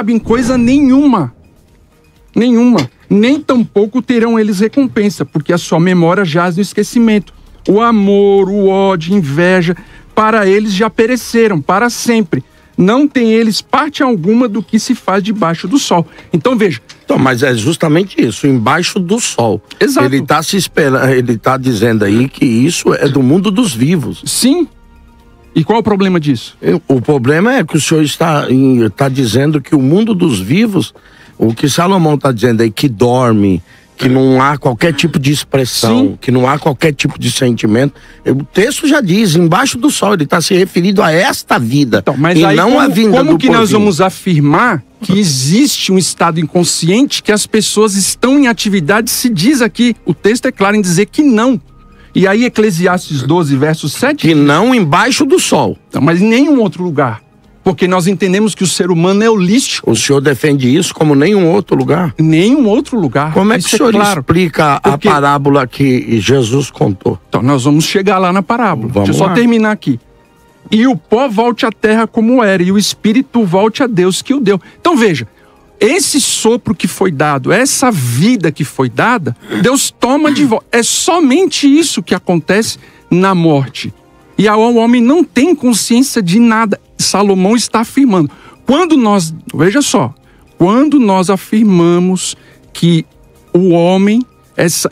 sabem coisa nenhuma. Nenhuma. Nem tampouco terão eles recompensa, porque a sua memória jaz no esquecimento. O amor, o ódio, inveja, para eles já pereceram, para sempre. Não tem eles parte alguma do que se faz debaixo do sol. Então veja. Então, mas é justamente isso, embaixo do sol. Exato. Ele está se esperando, ele está dizendo aí que isso é do mundo dos vivos. Sim. E qual é o problema disso? O problema é que o senhor está dizendo que o mundo dos vivos, o que Salomão está dizendo aí, que dorme, que não há qualquer tipo de expressão, sim, que não há qualquer tipo de sentimento. O texto já diz, embaixo do sol, ele está se referindo a esta vida, então, mas e aí não a vinda do como que nós porvir. vamos afirmar que existe um estado inconsciente que as pessoas estão em atividade? Se diz aqui, o texto é claro em dizer que não. E aí Eclesiastes 12, verso 7... Que não embaixo do sol. Não, mas em nenhum outro lugar. Porque nós entendemos que o ser humano é holístico. O senhor defende isso como nenhum outro lugar? Nenhum outro lugar. Como é que o senhor explica a parábola que Jesus contou? Então, nós vamos chegar lá na parábola. Vamos Deixa eu só terminar aqui. E o pó volte à terra como era, e o espírito volte a Deus que o deu. Então, veja, esse sopro que foi dado, essa vida que foi dada, Deus toma de volta. É somente isso que acontece na morte. E o homem não tem consciência de nada. Salomão está afirmando. Veja só, quando nós afirmamos que o homem,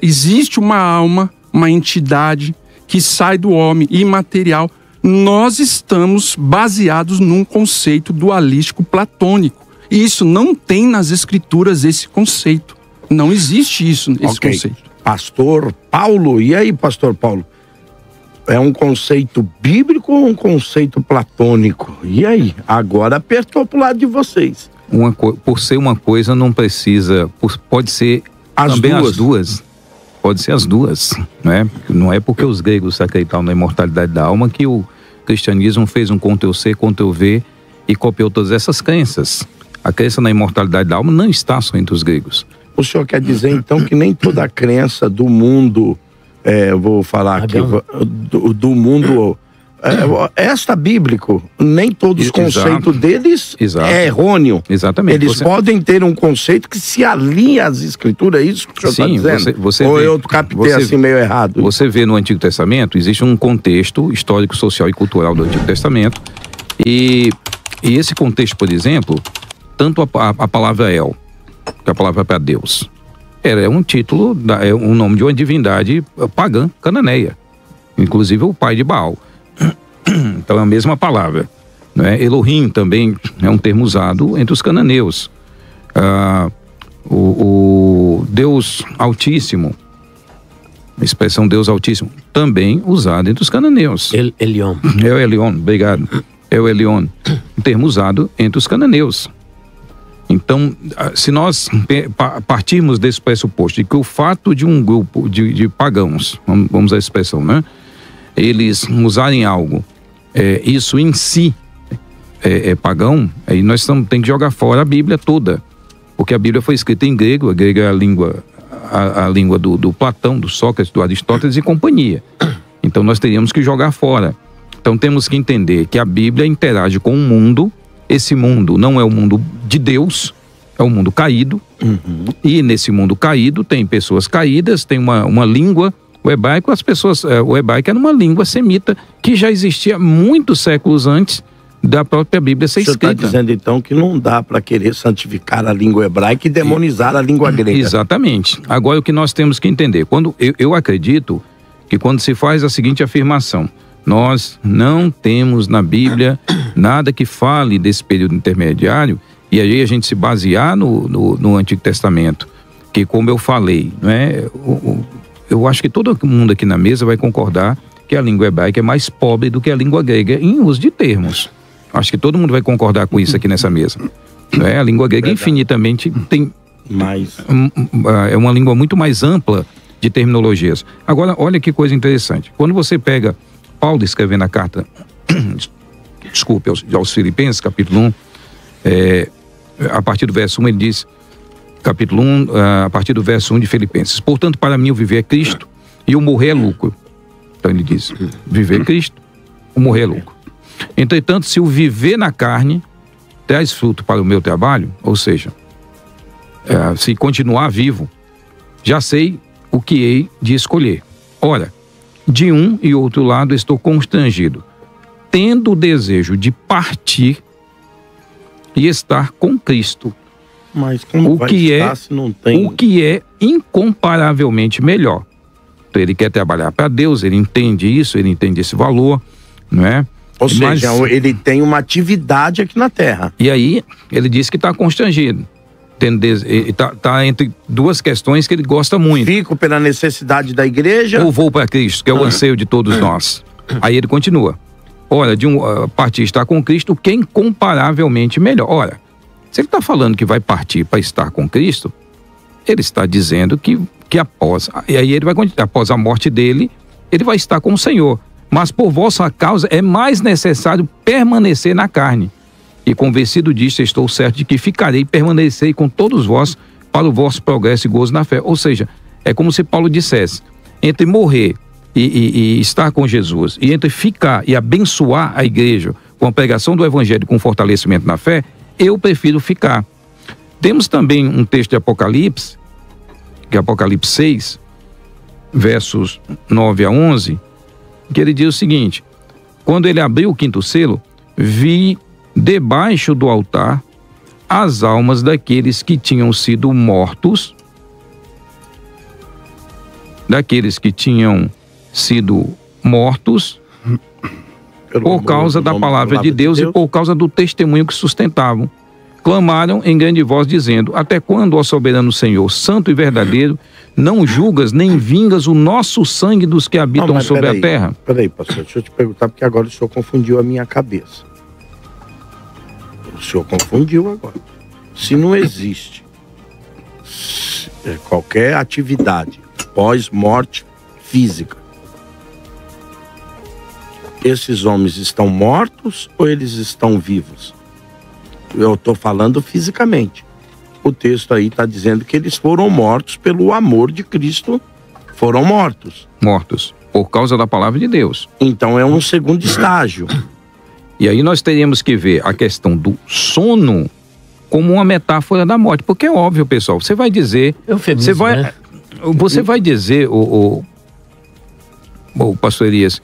existe uma alma, uma entidade que sai do homem, imaterial, nós estamos baseados num conceito dualístico platônico. E isso não tem nas escrituras esse conceito. Não existe isso, esse conceito. Pastor Paulo, e aí, pastor Paulo? É um conceito bíblico ou um conceito platônico? E aí? Agora apertou pro lado de vocês. Por ser uma coisa, não precisa... Pode ser também as duas. Pode ser as duas, né? Não é porque os gregos acreditavam na imortalidade da alma que o cristianismo fez um Ctrl-C, Ctrl-V e copiou todas essas crenças. A crença na imortalidade da alma não está só entre os gregos. O senhor quer dizer, então, que nem toda a crença do mundo... eu vou falar aqui, do mundo esta bíblico, nem todos os conceitos deles é errôneo. Exatamente. Eles podem ter um conceito que se alinha às escrituras, é isso que o senhor está dizendo? Ou vê, eu captei assim meio errado? Você vê no Antigo Testamento, existe um contexto histórico, social e cultural do Antigo Testamento, e esse contexto, por exemplo, tanto a palavra El, que é a palavra para Deus, é um título, é um nome de uma divindade pagã, cananeia. Inclusive o pai de Baal. Então é a mesma palavra. Né? Elohim também é um termo usado entre os cananeus. O Deus Altíssimo, a expressão Deus Altíssimo, também usada entre os cananeus. Elion. É o Elion, obrigado. É o Elion, um termo usado entre os cananeus. Então, se nós partirmos desse pressuposto de que o fato de um grupo de pagãos, vamos usar a expressão, né? Eles usarem algo, isso em si é pagão, aí nós temos que jogar fora a Bíblia toda. Porque a Bíblia foi escrita em grego, a grega é a língua do Platão, do Sócrates, do Aristóteles e companhia. Então nós teríamos que jogar fora. Então temos que entender que a Bíblia interage com o mundo. Esse mundo não é o mundo de Deus, é um mundo caído. E nesse mundo caído tem pessoas caídas, tem uma língua, o hebraico, o hebraico era uma língua semita que já existia muitos séculos antes da própria Bíblia ser escrita. Você está dizendo então que não dá para querer santificar a língua hebraica e demonizar a língua grega. Exatamente. Agora o que nós temos que entender, eu acredito que quando se faz a seguinte afirmação: nós não temos na Bíblia nada que fale desse período intermediário, e aí a gente se basear no Antigo Testamento, que, como eu falei, né, eu acho que todo mundo aqui na mesa vai concordar que a língua hebraica é mais pobre do que a língua grega em uso de termos. Acho que todo mundo vai concordar com isso aqui nessa mesa. Né? A língua grega infinitamente tem... é uma língua muito mais ampla de terminologias. Agora, olha que coisa interessante. Quando você pega Paulo escrevendo a carta, desculpe, aos Filipenses, capítulo 1, a partir do verso 1, ele diz, capítulo 1, a partir do verso 1 de Filipenses: portanto, para mim o viver é Cristo e o morrer é lucro. Então ele diz, viver é Cristo, o morrer é lucro. Entretanto, se o viver na carne, traz fruto para o meu trabalho, ou seja, se continuar vivo, já sei o que hei de escolher. Ora, de um e outro lado estou constrangido, tendo o desejo de partir e estar com Cristo. Mas como vai estar se não tem... O que é incomparavelmente melhor. Então, ele quer trabalhar para Deus, ele entende isso, ele entende esse valor, não é? Ou seja, ele tem uma atividade aqui na Terra. E aí, ele diz que está constrangido. Está entre duas questões que ele gosta muito. Fico pela necessidade da igreja. Ou vou para Cristo, que é o anseio de todos nós. Aí ele continua. Ora, de partir estar com Cristo, que é incomparavelmente melhor. Ora, se ele está falando que vai partir para estar com Cristo, ele está dizendo que após... E aí ele vai continuar. Após a morte dele, ele vai estar com o Senhor. Mas por vossa causa é mais necessário permanecer na carne. E convencido disto, estou certo de que ficarei e permanecerei com todos vós para o vosso progresso e gozo na fé. Ou seja, é como se Paulo dissesse, entre morrer e estar com Jesus, e entre ficar e abençoar a igreja com a pregação do evangelho com fortalecimento na fé, eu prefiro ficar. Temos também um texto de Apocalipse, que é Apocalipse 6, versos 9 a 11, que ele diz o seguinte: quando ele abriu o quinto selo, vi debaixo do altar as almas daqueles que tinham sido mortos, por causa da palavra de Deus e por causa do testemunho que sustentavam. Clamaram em grande voz, dizendo: até quando, ó soberano Senhor, santo e verdadeiro, não julgas nem vingas o nosso sangue dos que habitam sobre a terra? Peraí, pastor, deixa eu te perguntar, porque agora o senhor confundiu a minha cabeça. O senhor confundiu agora. Se não existe qualquer atividade pós-morte física, esses homens estão mortos ou eles estão vivos? Eu estou falando fisicamente. O texto aí está dizendo que eles foram mortos pelo amor de Cristo. Foram mortos. Mortos, por causa da palavra de Deus. Então é um segundo estágio. E aí nós teríamos que ver a questão do sono como uma metáfora da morte. Porque é óbvio, pessoal, você vai dizer... Você vai dizer, o pastor Elias,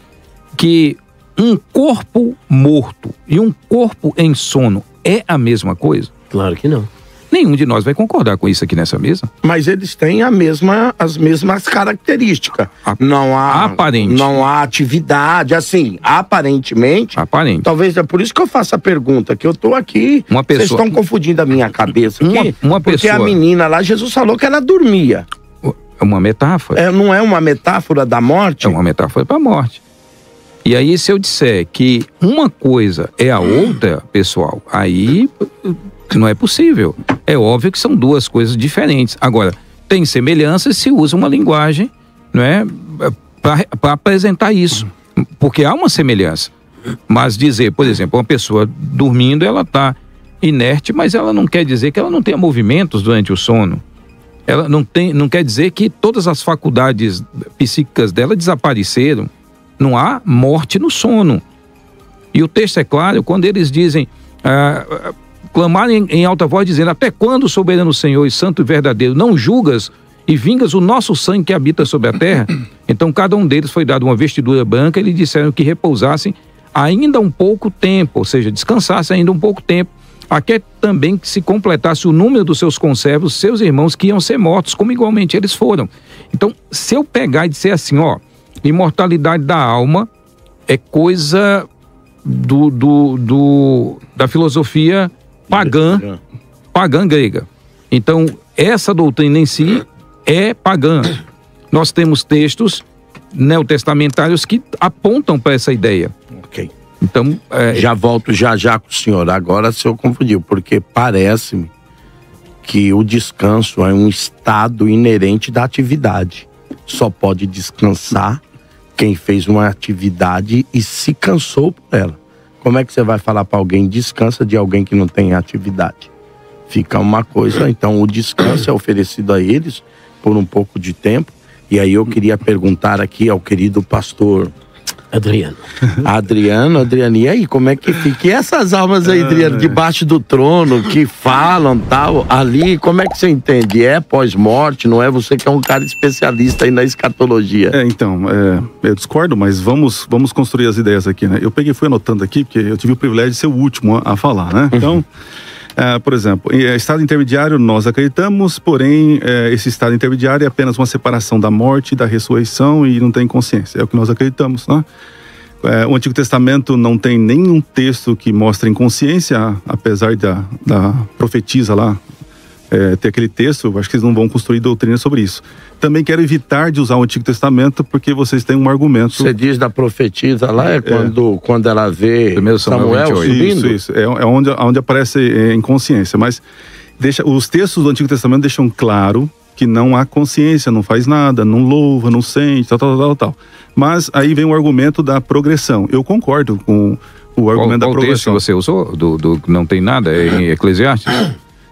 que um corpo morto e um corpo em sono é a mesma coisa? Claro que não. Nenhum de nós vai concordar com isso aqui nessa mesa. Mas eles têm as mesmas características. Não há atividade, assim, aparentemente. Talvez é por isso que eu faço a pergunta, que eu tô aqui. Vocês estão confundindo a minha cabeça aqui. Porque a menina lá, Jesus falou que ela dormia. É uma metáfora. Não é uma metáfora da morte? É uma metáfora para a morte. E aí, se eu disser que uma coisa é a outra, pessoal, aí não é possível. É óbvio que são duas coisas diferentes. Agora, tem semelhanças se usa uma linguagem, não é, para apresentar isso. Porque há uma semelhança. Mas dizer, por exemplo, uma pessoa dormindo, ela está inerte, mas ela não quer dizer que ela não tenha movimentos durante o sono. Ela não quer dizer que todas as faculdades psíquicas dela desapareceram. Não há morte no sono. E o texto é claro, quando eles dizem, clamarem em alta voz, dizendo: até quando, soberano Senhor e santo e verdadeiro, não julgas e vingas o nosso sangue que habita sobre a terra? Então cada um deles foi dado uma vestidura branca e lhe disseram que repousassem ainda um pouco tempo, ou seja, descansassem ainda um pouco tempo, até também que se completasse o número dos seus conservos, seus irmãos que iam ser mortos, como igualmente eles foram. Então, se eu pegar e disser assim, imortalidade da alma é coisa da filosofia pagã grega. Então, essa doutrina em si é pagã. Nós temos textos neotestamentários que apontam para essa ideia. Ok. Então, já volto já com o senhor. Agora o senhor confundiu, porque parece-me que o descanso é um estado inerente da atividade. Só pode descansar quem fez uma atividade e se cansou por ela. Como é que você vai falar para alguém descansa de alguém que não tem atividade? Fica uma coisa. Então o descanso é oferecido a eles por um pouco de tempo. E aí eu queria perguntar aqui ao querido pastor Adriano. Adriano, e aí, como é que fica? E essas almas aí, Adriano, debaixo do trono, que falam tal, ali, como é que você entende? É pós-morte, não é? Você que é um cara especialista aí na escatologia. Eu discordo, mas vamos construir as ideias aqui, né? Eu fui anotando aqui, porque eu tive o privilégio de ser o último a falar, né? Então, por exemplo, estado intermediário nós acreditamos, porém, esse estado intermediário é apenas uma separação da morte e da ressurreição e não tem consciência. É o que nós acreditamos, né? O Antigo Testamento não tem nenhum texto que mostre inconsciência, apesar da profetisa lá ter aquele texto. Eu acho que eles não vão construir doutrina sobre isso. Também quero evitar de usar o Antigo Testamento porque vocês têm um argumento. Você diz da profetisa lá, quando ela vê Samuel subindo? Isso. É onde aparece inconsciência. Mas os textos do Antigo Testamento deixam claro que não há consciência, não faz nada, não louva, não sente, tal. Mas aí vem o argumento da progressão. Eu concordo com o argumento da progressão. Qual texto você usou? Do não tem nada? É em Eclesiastes?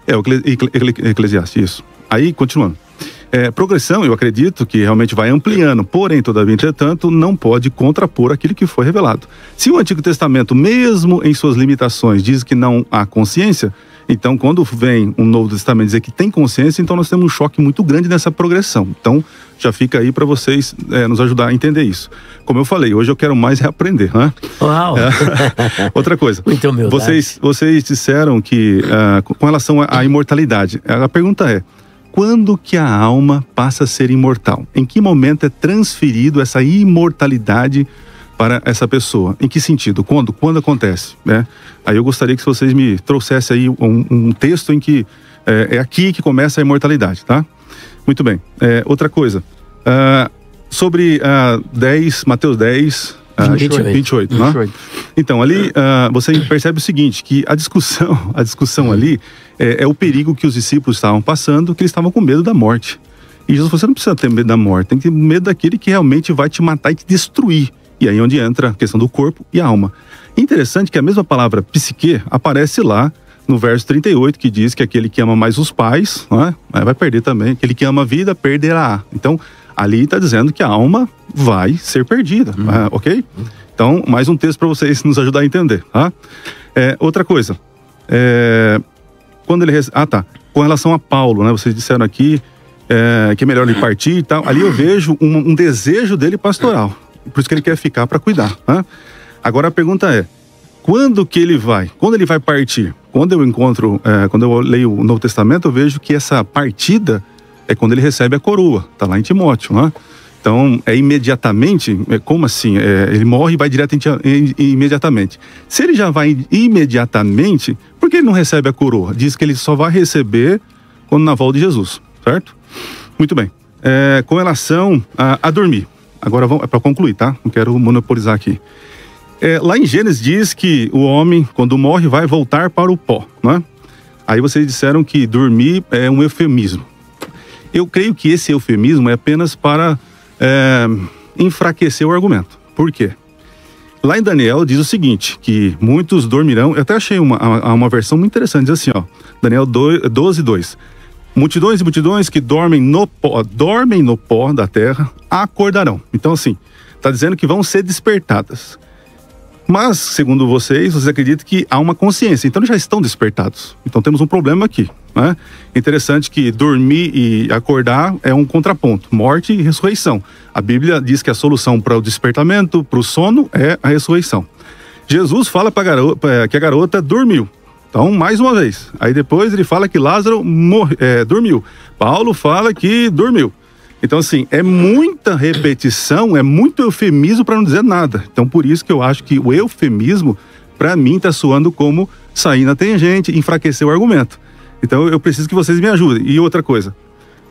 O Eclesiastes, isso. Aí, continuando. Progressão, eu acredito que realmente vai ampliando, porém, todavia, entretanto, não pode contrapor aquilo que foi revelado. Se o Antigo Testamento, mesmo em suas limitações, diz que não há consciência, então quando vem um Novo Testamento dizer que tem consciência, então nós temos um choque muito grande nessa progressão. Então, já fica aí para vocês nos ajudar a entender isso. Como eu falei, hoje eu quero mais reaprender, né? Uau! Outra coisa. Muito humildade. Vocês disseram que, com relação à imortalidade, a pergunta é: quando que a alma passa a ser imortal? Em que momento é transferido essa imortalidade para essa pessoa? Em que sentido? Quando acontece? Né? Aí eu gostaria que vocês me trouxessem aí um texto em que é aqui que começa a imortalidade, tá? Muito bem. Outra coisa. Sobre Mateus 10... 28, né? Então, ali você percebe o seguinte, que a discussão ali é o perigo que os discípulos estavam passando, que eles estavam com medo da morte. E Jesus, você não precisa ter medo da morte, tem que ter medo daquele que realmente vai te matar e te destruir. E aí onde entra a questão do corpo e a alma. Interessante que a mesma palavra psique aparece lá no verso 38, que diz que aquele que ama mais os pais, né, vai perder também. Aquele que ama a vida, perderá. Então, ali está dizendo que a alma vai ser perdida, ok? Então, mais um texto para vocês nos ajudar a entender, tá? Outra coisa, quando ele... com relação a Paulo, né? Vocês disseram aqui que é melhor ele partir e tal. Ali eu vejo um desejo dele pastoral, por isso que ele quer ficar para cuidar, né? Agora a pergunta é, quando que ele vai? Quando ele vai partir? Quando eu leio o Novo Testamento, eu vejo que essa partida é quando ele recebe a coroa, tá lá em Timóteo, né? Então, imediatamente, como assim? Ele morre e vai imediatamente. Se ele já vai imediatamente, por que ele não recebe a coroa? Diz que ele só vai receber quando na volta de Jesus, certo? Muito bem. Com relação a dormir. Agora, é para concluir, tá? Não quero monopolizar aqui. Lá em Gênesis diz que o homem, quando morre, vai voltar para o pó, né? Aí vocês disseram que dormir é um eufemismo. Eu creio que esse eufemismo é apenas para enfraquecer o argumento. Por quê? Lá em Daniel diz o seguinte, que muitos dormirão. Eu até achei uma versão muito interessante, diz assim, ó, Daniel 12:2. Multidões e multidões que dormem no pó da terra, acordarão. Então assim, está dizendo que vão ser despertadas. Mas, segundo vocês acreditam que há uma consciência, então eles já estão despertados. Então temos um problema aqui, né? Interessante que dormir e acordar é um contraponto, morte e ressurreição. A Bíblia diz que a solução para o despertamento, para o sono, é a ressurreição. Jesus fala que a garota dormiu. Então, mais uma vez. Aí depois ele fala que Lázaro dormiu. Paulo fala que dormiu. Então, assim, é muita repetição, é muito eufemismo para não dizer nada. Então, por isso que eu acho que o eufemismo, para mim, está soando como sair na tangente, enfraquecer o argumento. Então, eu preciso que vocês me ajudem. E outra coisa,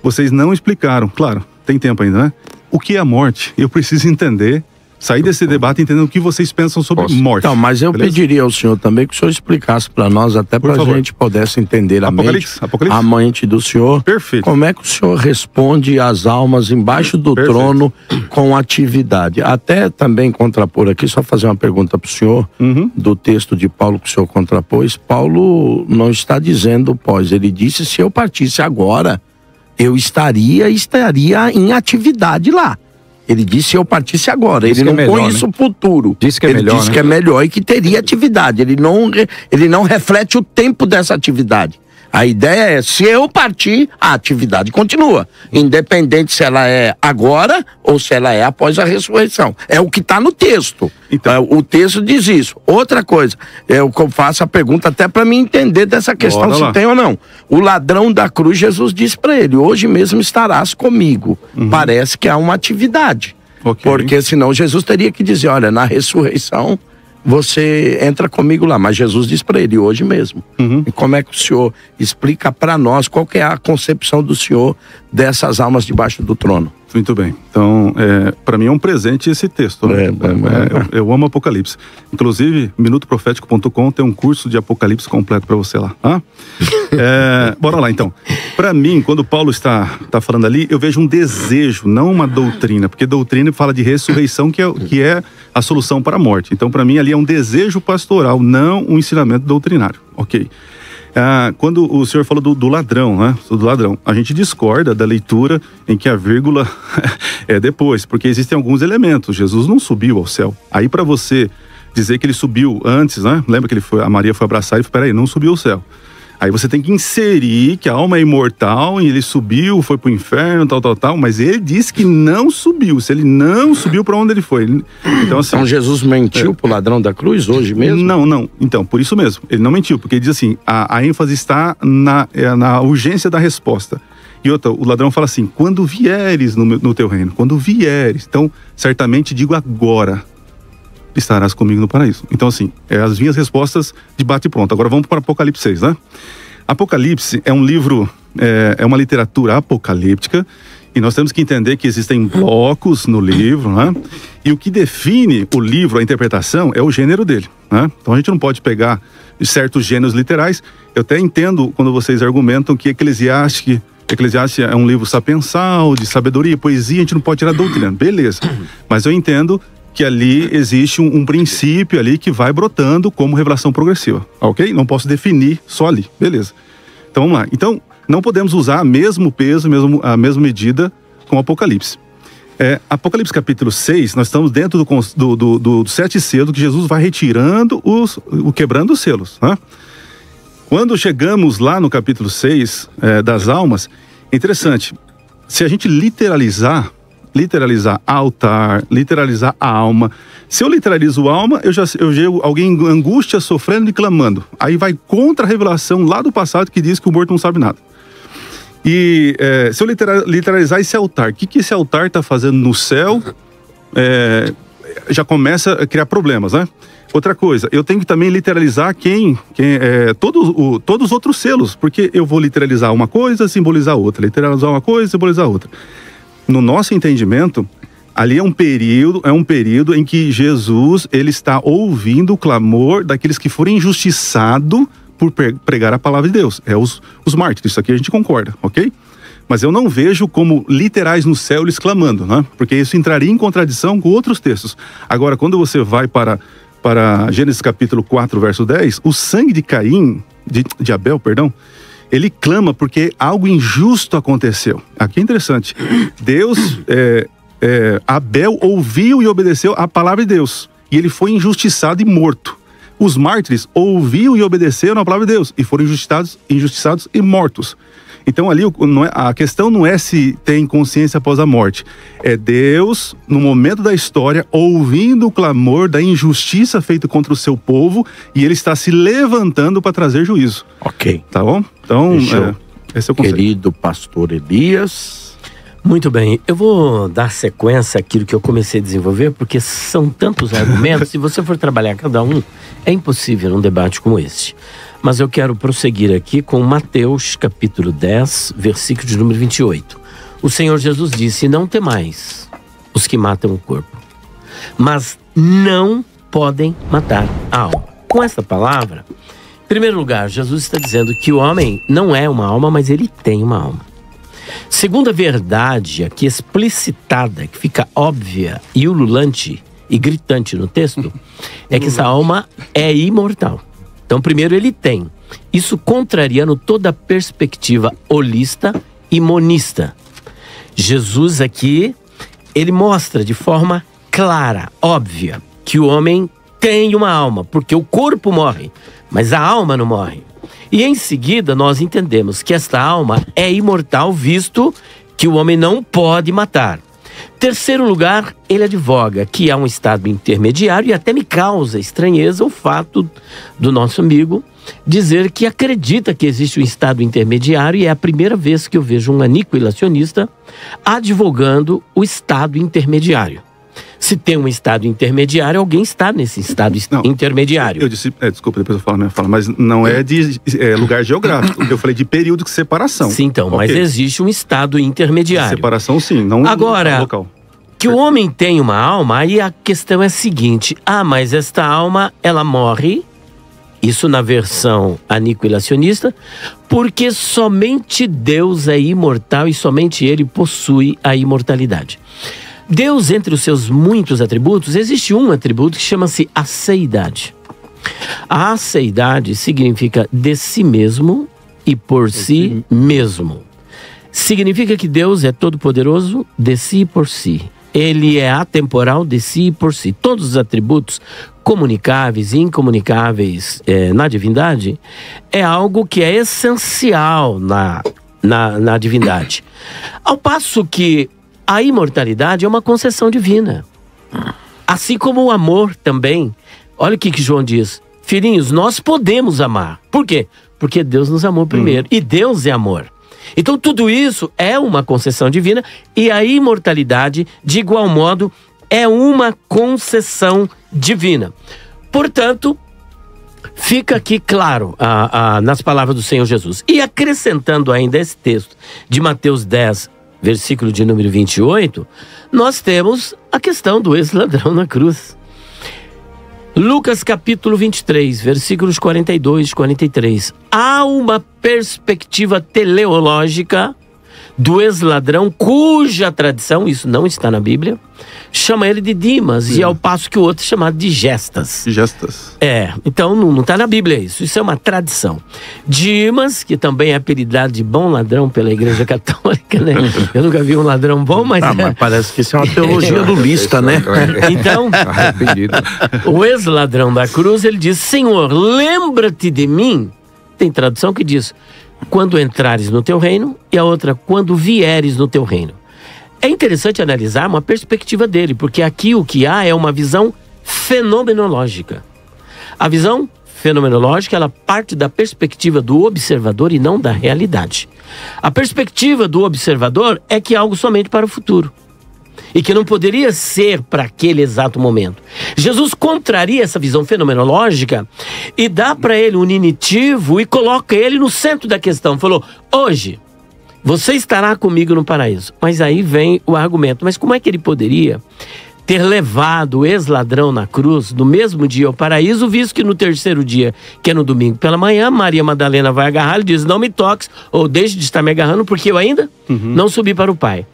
vocês não explicaram, claro, tem tempo ainda, né? O que é a morte? Eu preciso entender, sair desse debate entendendo o que vocês pensam sobre morte. Então, mas eu pediria ao senhor também que o senhor explicasse para nós, até para a gente pudesse entender a mente do senhor. Perfeito. Como é que o senhor responde às almas embaixo do trono com atividade? Até também contrapor aqui, só fazer uma pergunta para o senhor, do texto de Paulo que o senhor contrapôs. Paulo não está dizendo ele disse, se eu partisse agora, eu estaria em atividade lá. Ele disse se eu partisse agora. Ele não põe isso pro futuro. Disse que é ele melhor, disse né? que é melhor e que teria atividade. Ele não reflete o tempo dessa atividade. A ideia é, se eu partir, a atividade continua. Independente se ela é agora ou se ela é após a ressurreição. É o que está no texto. Então, O texto diz isso. Outra coisa, eu faço a pergunta até para mim entender dessa questão, Bora se lá. tem ou não. O ladrão da cruz, Jesus disse para ele, hoje mesmo estarás comigo. Parece que há uma atividade. Ok. Porque senão Jesus teria que dizer, olha, na ressurreição você entra comigo lá. Mas Jesus disse para ele, hoje mesmo. E como é que o senhor explica para nós qual que é a concepção do senhor dessas almas debaixo do trono? Muito bem. Então, para mim é um presente esse texto. Né? Eu amo Apocalipse. Inclusive, minutoprofético.com tem um curso de Apocalipse completo para você lá. Bora lá, então. Para mim, quando Paulo está falando ali, eu vejo um desejo, não uma doutrina. Porque doutrina fala de ressurreição, que é a solução para a morte. Então, para mim, ali é um desejo pastoral, não um ensinamento doutrinário. Ok. Quando o senhor falou do ladrão, né? Do ladrão, a gente discorda da leitura em que a vírgula é depois, porque existem alguns elementos. Jesus não subiu ao céu. Aí para você dizer que ele subiu antes, né? Lembra que a Maria foi abraçar e falou, peraí, não subiu ao céu. Aí você tem que inserir que a alma é imortal e ele subiu, foi pro inferno, tal, mas ele disse que não subiu. Se ele não subiu, para onde ele foi? Então, assim, Então Jesus mentiu pro ladrão da cruz hoje mesmo? Não. Então, por isso mesmo. Ele não mentiu, porque ele diz assim, a ênfase está na urgência da resposta. E outra, o ladrão fala assim, quando vieres no teu reino, quando vieres. Então, certamente digo agora, estarás comigo no paraíso. Então, assim, as minhas respostas de bate e pronto. Agora vamos para Apocalipse 6, né? Apocalipse é um livro, é uma literatura apocalíptica, e nós temos que entender que existem blocos no livro, né? E o que define o livro, a interpretação, é o gênero dele, né? Então a gente não pode pegar certos gêneros literais. Eu até entendo quando vocês argumentam que Eclesiastes é um livro sapensal, de sabedoria, poesia, a gente não pode tirar doutrina. Beleza. Mas eu entendo que ali existe um princípio ali que vai brotando como revelação progressiva, ok? Não posso definir só ali, beleza. Então vamos lá. Então, não podemos usar o mesmo peso, a mesma medida com o Apocalipse. Apocalipse capítulo 6, nós estamos dentro do 7 selos que Jesus vai retirando, quebrando os selos, né? Quando chegamos lá no capítulo 6 das almas, é interessante, se a gente literalizar altar, literalizar a alma. Se eu literalizo a alma, eu já alguém em angústia, sofrendo e clamando. Aí vai contra a revelação lá do passado que diz que o morto não sabe nada. E se eu literalizar esse altar, o que esse altar está fazendo no céu, já começa a criar problemas, né? Outra coisa, eu tenho que também literalizar todos os outros selos, porque eu vou literalizar uma coisa, simbolizar outra, literalizar uma coisa, simbolizar outra. No nosso entendimento, ali é um período em que Jesus, ele está ouvindo o clamor daqueles que foram injustiçados por pregar a palavra de Deus. Os mártires, isso aqui a gente concorda, ok? Mas eu não vejo como literais no céu eles clamando, né? Porque isso entraria em contradição com outros textos. Agora, quando você vai para Gênesis capítulo 4, verso 10, o sangue de Caim, de Abel, perdão, ele clama porque algo injusto aconteceu. Aqui é interessante. Deus, Abel ouviu e obedeceu a palavra de Deus. E ele foi injustiçado e morto. Os mártires ouviram e obedeceram a palavra de Deus. E foram injustiçados e mortos. Então ali a questão não é se tem consciência após a morte. É Deus, no momento da história, ouvindo o clamor da injustiça feita contra o seu povo, e ele está se levantando para trazer juízo. Ok. Tá bom? Então, esse é o conceito. Querido pastor Elias. Muito bem, eu vou dar sequência àquilo que eu comecei a desenvolver, porque são tantos argumentos, se você for trabalhar cada um, é impossível num debate como esse. Mas eu quero prosseguir aqui com Mateus capítulo 10, versículo de número 28. O Senhor Jesus disse, não temais os que matam o corpo, mas não podem matar a alma. Com essa palavra, em primeiro lugar, Jesus está dizendo que o homem não é uma alma, mas ele tem uma alma. Segunda verdade aqui explicitada, que fica óbvia e ululante e gritante no texto, é que essa alma é imortal. Então, primeiro, ele tem. Isso contrariando toda a perspectiva holista e monista. Jesus aqui ele mostra de forma clara, óbvia, que o homem tem uma alma, porque o corpo morre, mas a alma não morre. E em seguida nós entendemos que esta alma é imortal, visto que o homem não pode matar. Terceiro lugar, ele advoga que há um estado intermediário, e até me causa estranheza o fato do nosso amigo dizer que acredita que existe um estado intermediário, e é a primeira vez que eu vejo um aniquilacionista advogando o estado intermediário. Se tem um estado intermediário, alguém está nesse estado intermediário. Eu disse, desculpa, depois eu falo a minha fala, mas não é de lugar geográfico. Eu falei de período de separação. Sim, então, mas existe um estado intermediário. Separação, sim, não agora, local. Que o homem tem uma alma, aí a questão é a seguinte: mas esta alma, ela morre, isso na versão aniquilacionista, porque somente Deus é imortal e somente Ele possui a imortalidade. Deus, entre os seus muitos atributos, existe um atributo que chama-se aceidade. A aceidade significa de si mesmo e por si mesmo. Significa que Deus é todo-poderoso de si e por si. Ele é atemporal de si e por si. Todos os atributos comunicáveis e incomunicáveis na divindade é algo que é essencial na divindade. Ao passo que a imortalidade é uma concessão divina. Assim como o amor também. Olha o que João diz: filhinhos, nós podemos amar. Por quê? Porque Deus nos amou primeiro. E Deus é amor. Então tudo isso é uma concessão divina, e a imortalidade, de igual modo, é uma concessão divina. Portanto, fica aqui claro nas palavras do Senhor Jesus. E acrescentando ainda esse texto de Mateus 10, versículo de número 28, nós temos a questão do ex-ladrão na cruz. Lucas capítulo 23, versículos 42 e 43. Há uma perspectiva teleológica do ex-ladrão, cuja tradição, isso não está na Bíblia, chama ele de Dimas, e ao passo que o outro é chamado de Gestas. Gestas. Então não está na Bíblia isso é uma tradição. Dimas, que também é apelidado de bom ladrão pela Igreja Católica, né? Eu nunca vi um ladrão bom, mas parece que isso é uma teologia do lista, né? Então, o ex-ladrão da cruz, ele diz: Senhor, lembra-te de mim. Tem tradução que diz: quando entrares no teu reino, e a outra, quando vieres no teu reino. É interessante analisar uma perspectiva dele, porque aqui o que há é uma visão fenomenológica. A visão fenomenológica, ela parte da perspectiva do observador e não da realidade. A perspectiva do observador é que é algo somente para o futuro, e que não poderia ser para aquele exato momento. Jesus contraria essa visão fenomenológica e dá para ele um initivo e coloca ele no centro da questão. Falou: hoje você estará comigo no paraíso. Mas aí vem o argumento: mas como é que ele poderia ter levado o ex-ladrão na cruz no mesmo dia ao paraíso, visto que no terceiro dia, que é no domingo pela manhã, Maria Madalena vai agarrar e diz: não me toques, ou deixe de estar me agarrando, porque eu ainda não subi para o Pai.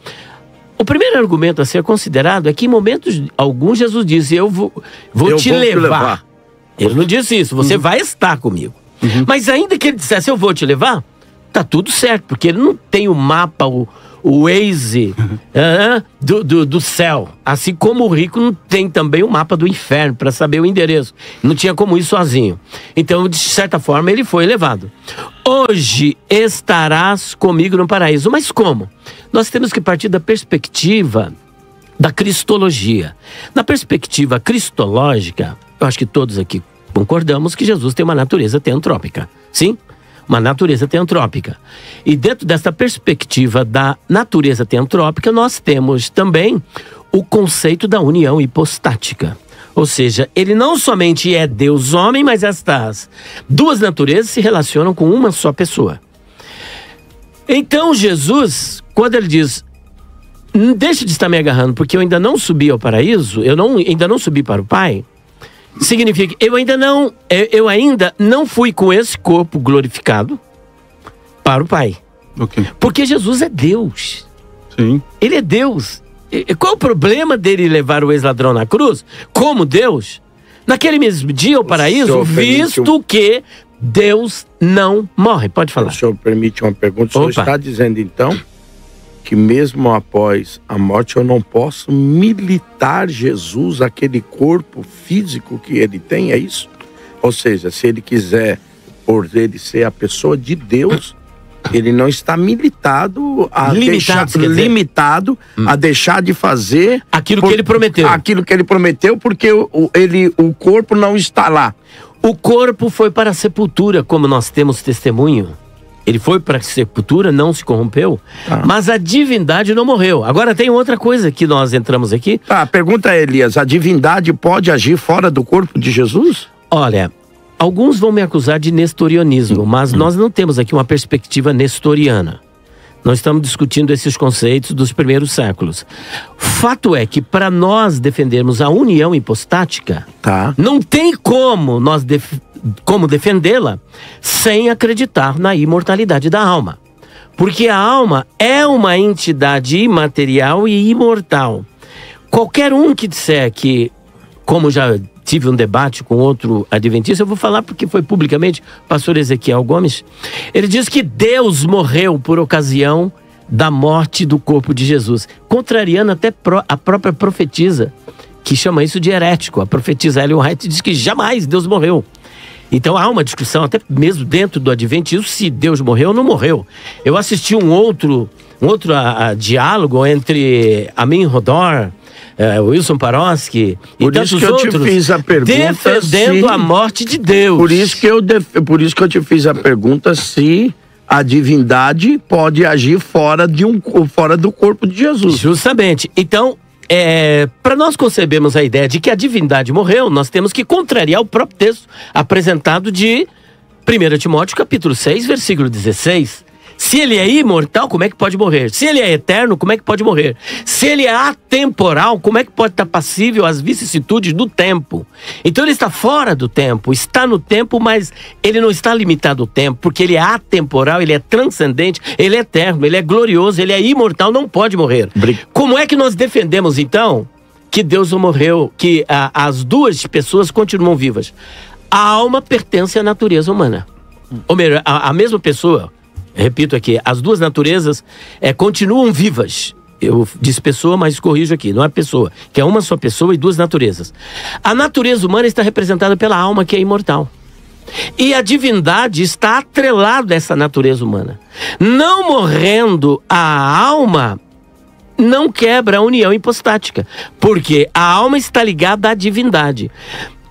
O primeiro argumento a ser considerado é que em momentos alguns Jesus disse: eu vou te levar. Ele não disse isso: você vai estar comigo. Mas ainda que ele dissesse: eu vou te levar, tá tudo certo, porque ele não tem o mapa, o Waze do céu. Assim como o rico não tem também o mapa do inferno para saber o endereço. Não tinha como ir sozinho. Então, de certa forma, ele foi levado. Hoje estarás comigo no paraíso. Mas como? Nós temos que partir da perspectiva da cristologia. Na perspectiva cristológica, eu acho que todos aqui concordamos que Jesus tem uma natureza teantrópica. Sim? Uma natureza teantrópica. E dentro dessa perspectiva da natureza teantrópica, nós temos também o conceito da união hipostática. Ou seja, ele não somente é Deus homem, mas estas duas naturezas se relacionam com uma só pessoa. Então Jesus, quando ele diz: deixa de estar me agarrando, porque eu ainda não subi ao paraíso, ainda não subi para o Pai, significa que eu ainda não fui com esse corpo glorificado para o Pai. Okay. Porque Jesus é Deus. Sim. Ele é Deus. E qual o problema dele levar o ex-ladrão na cruz como Deus? Naquele mesmo dia ao paraíso, visto que Deus não morre. Pode falar. O senhor permite uma pergunta? O senhor está dizendo então que mesmo após a morte eu não posso militar Jesus, aquele corpo físico que ele tem, é isso? Ou seja, se ele quiser, por ele ser a pessoa de Deus, ele não está limitado a deixar de fazer aquilo que ele prometeu. Aquilo que ele prometeu, porque o corpo não está lá. O corpo foi para a sepultura, como nós temos testemunho. Ele foi para a sepultura, não se corrompeu, mas a divindade não morreu. Agora tem outra coisa que nós entramos aqui. A pergunta é, Elias, a divindade pode agir fora do corpo de Jesus? Olha, alguns vão me acusar de nestorianismo, mas nós não temos aqui uma perspectiva nestoriana. Nós estamos discutindo esses conceitos dos primeiros séculos. Fato é que para nós defendermos a união hipostática, não tem como nós defendê-la sem acreditar na imortalidade da alma. Porque a alma é uma entidade imaterial e imortal. Qualquer um que disser que, como já tive um debate com outro adventista, eu vou falar porque foi publicamente, pastor Ezequiel Gomes, ele diz que Deus morreu por ocasião da morte do corpo de Jesus, contrariando até a própria profetisa, que chama isso de herético. A profetisa Ellen White diz que jamais Deus morreu. Então há uma discussão, até mesmo dentro do adventismo, se Deus morreu ou não morreu. Eu assisti um outro diálogo entre Amin Rodor, Wilson Paroski e tantos outros, te fiz a pergunta defendendo a morte de Deus. Por isso que eu te fiz a pergunta se a divindade pode agir fora do corpo de Jesus. Justamente. Então, para nós concebermos a ideia de que a divindade morreu, nós temos que contrariar o próprio texto apresentado de 1 Timóteo capítulo 6, versículo 16. Se ele é imortal, como é que pode morrer? Se ele é eterno, como é que pode morrer? Se ele é atemporal, como é que pode estar passível às vicissitudes do tempo? Então ele está fora do tempo, está no tempo, mas ele não está limitado ao tempo, porque ele é atemporal, ele é transcendente, ele é eterno, ele é glorioso, ele é imortal, não pode morrer. Como é que nós defendemos, então, que Deus não morreu, que as duas pessoas continuam vivas? A alma pertence à natureza humana. Ou melhor, a mesma pessoa... Repito aqui, as duas naturezas continuam vivas. Eu disse pessoa, mas corrijo aqui, não é pessoa, que é uma só pessoa e duas naturezas. A natureza humana está representada pela alma, que é imortal. E a divindade está atrelada a essa natureza humana. Não morrendo a alma, não quebra a união hipostática, porque a alma está ligada à divindade.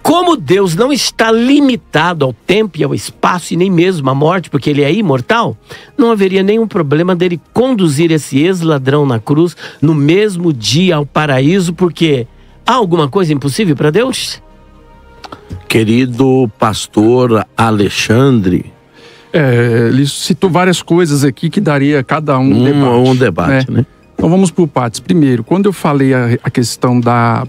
Como Deus não está limitado ao tempo e ao espaço e nem mesmo à morte, porque ele é imortal, não haveria nenhum problema dele conduzir esse ex-ladrão na cruz no mesmo dia ao paraíso, porque há alguma coisa impossível para Deus? Querido pastor Alexandre, ele citou várias coisas aqui que daria cada um debate, né? Então vamos por partes. Primeiro, quando eu falei a questão da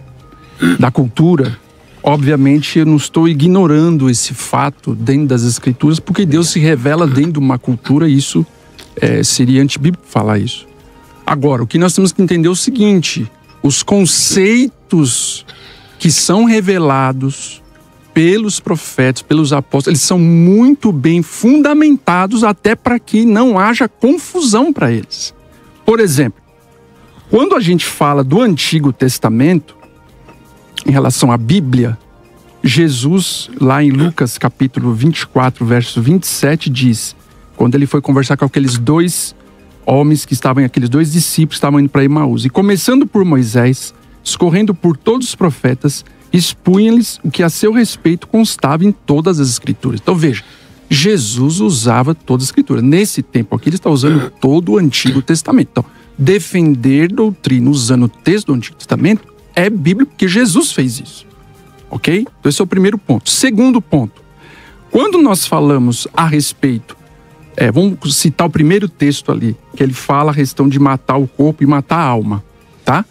cultura, obviamente eu não estou ignorando esse fato dentro das escrituras, porque Deus se revela dentro de uma cultura e isso seria antibíblico falar isso. Agora, o que nós temos que entender é o seguinte: os conceitos que são revelados pelos profetas, pelos apóstolos, eles são muito bem fundamentados até para que não haja confusão para eles. Por exemplo, quando a gente fala do Antigo Testamento, em relação à Bíblia, Jesus, lá em Lucas capítulo 24, verso 27, diz, quando ele foi conversar com aqueles dois homens aqueles dois discípulos que estavam indo para Emaús, e começando por Moisés, escorrendo por todos os profetas, expunha-lhes o que a seu respeito constava em todas as escrituras. Então veja, Jesus usava toda a escritura. Nesse tempo aqui ele está usando todo o Antigo Testamento. Então, defender doutrina usando o texto do Antigo Testamento é bíblico, porque Jesus fez isso, ok? Então esse é o primeiro ponto. Segundo ponto, quando nós falamos a respeito, vamos citar o primeiro texto ali, que ele fala a questão de matar o corpo e matar a alma, tá?